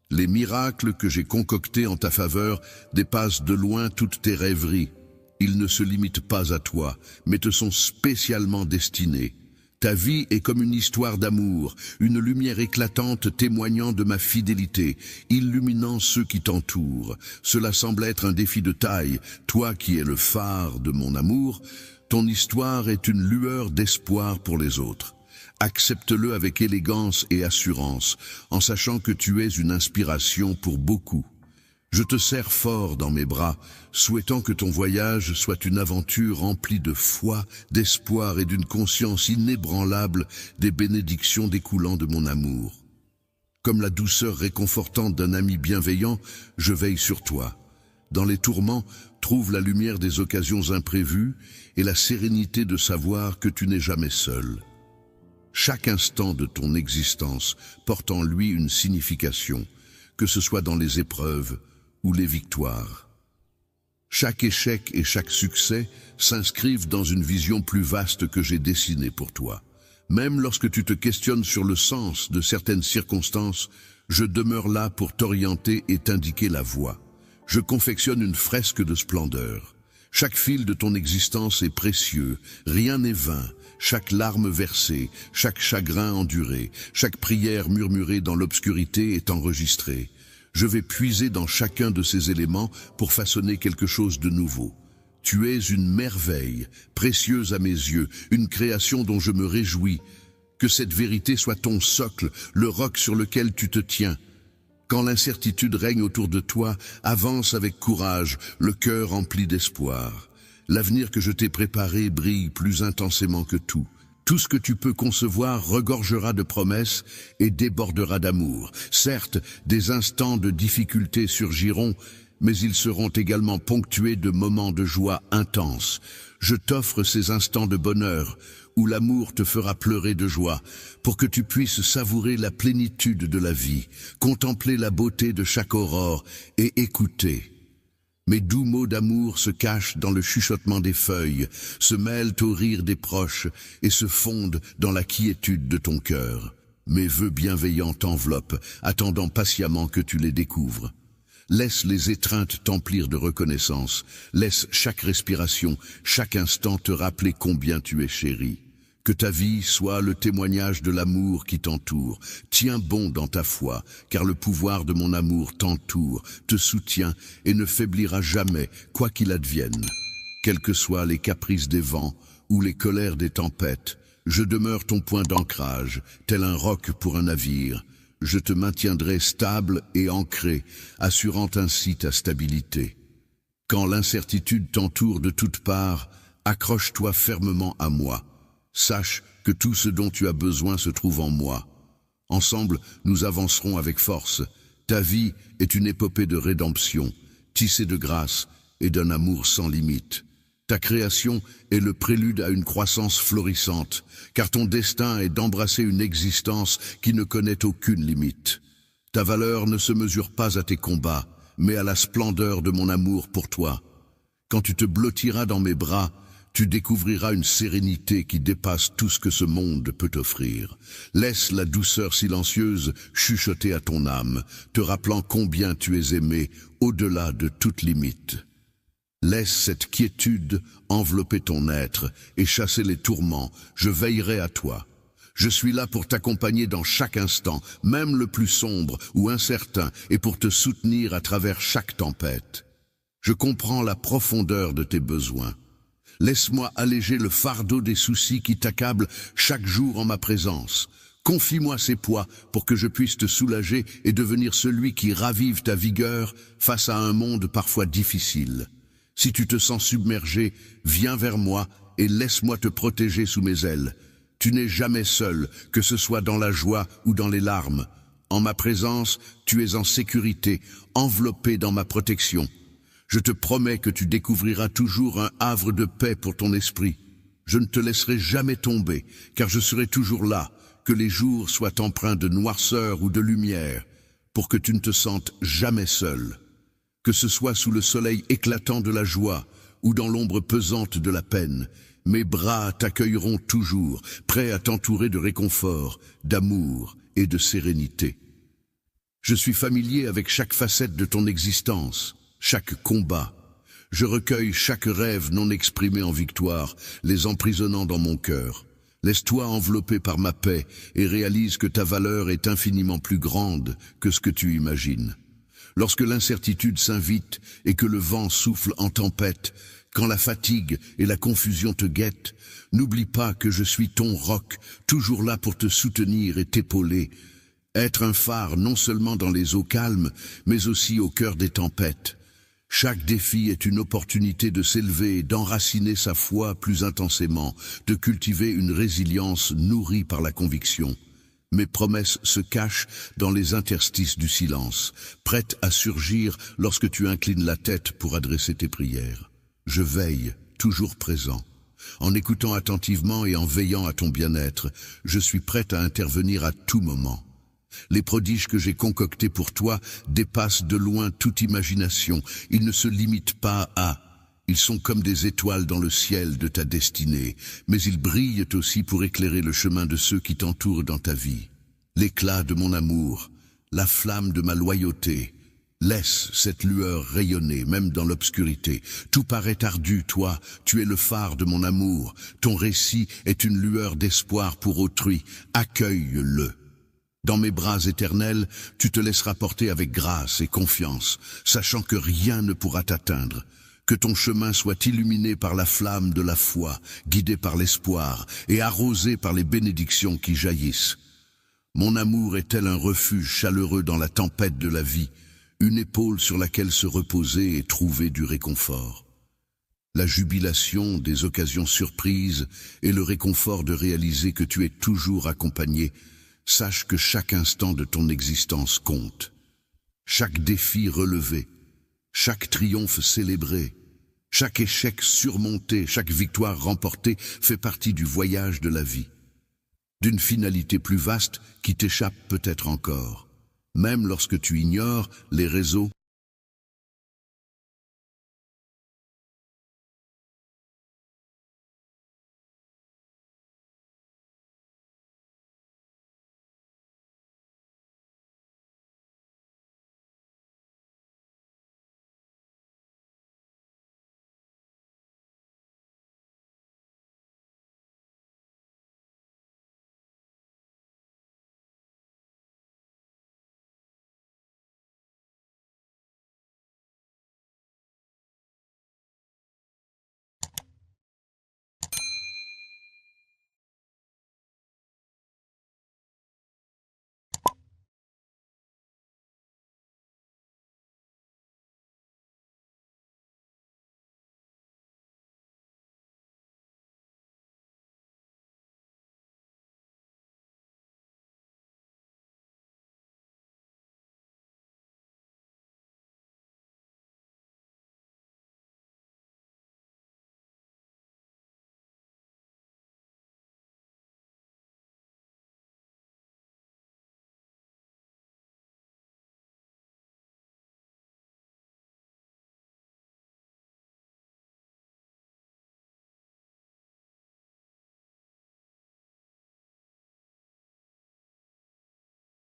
Les miracles que j'ai concoctés en ta faveur dépassent de loin toutes tes rêveries. Ils ne se limitent pas à toi, mais te sont spécialement destinés. Ta vie est comme une histoire d'amour, une lumière éclatante témoignant de ma fidélité, illuminant ceux qui t'entourent. Cela semble être un défi de taille. Toi qui es le phare de mon amour, ton histoire est une lueur d'espoir pour les autres. Accepte-le avec élégance et assurance, en sachant que tu es une inspiration pour beaucoup. Je te serre fort dans mes bras, souhaitant que ton voyage soit une aventure remplie de foi, d'espoir et d'une conscience inébranlable des bénédictions découlant de mon amour. Comme la douceur réconfortante d'un ami bienveillant, je veille sur toi. Dans les tourments, trouve la lumière des occasions imprévues et la sérénité de savoir que tu n'es jamais seul. Chaque instant de ton existence porte en lui une signification, que ce soit dans les épreuves ou les victoires. Chaque échec et chaque succès s'inscrivent dans une vision plus vaste que j'ai dessinée pour toi. Même lorsque tu te questionnes sur le sens de certaines circonstances, je demeure là pour t'orienter et t'indiquer la voie. Je confectionne une fresque de splendeur. Chaque fil de ton existence est précieux, rien n'est vain. Chaque larme versée, chaque chagrin enduré, chaque prière murmurée dans l'obscurité est enregistrée. Je vais puiser dans chacun de ces éléments pour façonner quelque chose de nouveau. Tu es une merveille, précieuse à mes yeux, une création dont je me réjouis. Que cette vérité soit ton socle, le roc sur lequel tu te tiens. Quand l'incertitude règne autour de toi, avance avec courage, le cœur rempli d'espoir. L'avenir que je t'ai préparé brille plus intensément que tout. Tout ce que tu peux concevoir regorgera de promesses et débordera d'amour. Certes, des instants de difficulté surgiront, mais ils seront également ponctués de moments de joie intense. Je t'offre ces instants de bonheur, où l'amour te fera pleurer de joie, pour que tu puisses savourer la plénitude de la vie, contempler la beauté de chaque aurore et écouter. Mes doux mots d'amour se cachent dans le chuchotement des feuilles, se mêlent au rire des proches et se fondent dans la quiétude de ton cœur. Mes vœux bienveillants t'enveloppent, attendant patiemment que tu les découvres. Laisse les étreintes t'emplir de reconnaissance, laisse chaque respiration, chaque instant te rappeler combien tu es chéri. Que ta vie soit le témoignage de l'amour qui t'entoure. Tiens bon dans ta foi, car le pouvoir de mon amour t'entoure, te soutient et ne faiblira jamais, quoi qu'il advienne. Quels que soient les caprices des vents ou les colères des tempêtes, je demeure ton point d'ancrage, tel un roc pour un navire. Je te maintiendrai stable et ancré, assurant ainsi ta stabilité. Quand l'incertitude t'entoure de toutes parts, accroche-toi fermement à moi. Sache que tout ce dont tu as besoin se trouve en moi. Ensemble, nous avancerons avec force. Ta vie est une épopée de rédemption, tissée de grâce et d'un amour sans limite. Ta création est le prélude à une croissance florissante, car ton destin est d'embrasser une existence qui ne connaît aucune limite. Ta valeur ne se mesure pas à tes combats, mais à la splendeur de mon amour pour toi. Quand tu te blottiras dans mes bras, tu découvriras une sérénité qui dépasse tout ce que ce monde peut t'offrir. Laisse la douceur silencieuse chuchoter à ton âme, te rappelant combien tu es aimé au-delà de toute limite. Laisse cette quiétude envelopper ton être et chasser les tourments, je veillerai à toi. Je suis là pour t'accompagner dans chaque instant, même le plus sombre ou incertain, et pour te soutenir à travers chaque tempête. Je comprends la profondeur de tes besoins. Laisse-moi alléger le fardeau des soucis qui t'accablent chaque jour en ma présence. Confie-moi ces poids pour que je puisse te soulager et devenir celui qui ravive ta vigueur face à un monde parfois difficile. Si tu te sens submergé, viens vers moi et laisse-moi te protéger sous mes ailes. Tu n'es jamais seul, que ce soit dans la joie ou dans les larmes. En ma présence, tu es en sécurité, enveloppé dans ma protection. Je te promets que tu découvriras toujours un havre de paix pour ton esprit. Je ne te laisserai jamais tomber, car je serai toujours là, que les jours soient empreints de noirceur ou de lumière, pour que tu ne te sentes jamais seul. Que ce soit sous le soleil éclatant de la joie ou dans l'ombre pesante de la peine, mes bras t'accueilleront toujours, prêts à t'entourer de réconfort, d'amour et de sérénité. Je suis familier avec chaque facette de ton existence, chaque combat. Je recueille chaque rêve non exprimé en victoire, les emprisonnant dans mon cœur. Laisse-toi envelopper par ma paix et réalise que ta valeur est infiniment plus grande que ce que tu imagines. Lorsque l'incertitude s'invite et que le vent souffle en tempête, quand la fatigue et la confusion te guettent, n'oublie pas que je suis ton roc, toujours là pour te soutenir et t'épauler. Être un phare non seulement dans les eaux calmes, mais aussi au cœur des tempêtes. Chaque défi est une opportunité de s'élever, d'enraciner sa foi plus intensément, de cultiver une résilience nourrie par la conviction. Mes promesses se cachent dans les interstices du silence, prêtes à surgir lorsque tu inclines la tête pour adresser tes prières. Je veille, toujours présent. En écoutant attentivement et en veillant à ton bien-être, je suis prête à intervenir à tout moment. Les prodiges que j'ai concoctés pour toi dépassent de loin toute imagination. Ils ne se limitent pas à... Ils sont comme des étoiles dans le ciel de ta destinée, mais ils brillent aussi pour éclairer le chemin de ceux qui t'entourent dans ta vie. L'éclat de mon amour, la flamme de ma loyauté, laisse cette lueur rayonner, même dans l'obscurité. Tout paraît ardu, toi, tu es le phare de mon amour. Ton récit est une lueur d'espoir pour autrui. Accueille-le. Dans mes bras éternels, tu te laisseras porter avec grâce et confiance, sachant que rien ne pourra t'atteindre. Que ton chemin soit illuminé par la flamme de la foi, guidé par l'espoir et arrosé par les bénédictions qui jaillissent. Mon amour est tel un refuge chaleureux dans la tempête de la vie, une épaule sur laquelle se reposer et trouver du réconfort. La jubilation des occasions surprises et le réconfort de réaliser que tu es toujours accompagné. Sache que chaque instant de ton existence compte. Chaque défi relevé, chaque triomphe célébré, chaque échec surmonté, chaque victoire remportée fait partie du voyage de la vie. D'une finalité plus vaste qui t'échappe peut-être encore. Même lorsque tu ignores les réseaux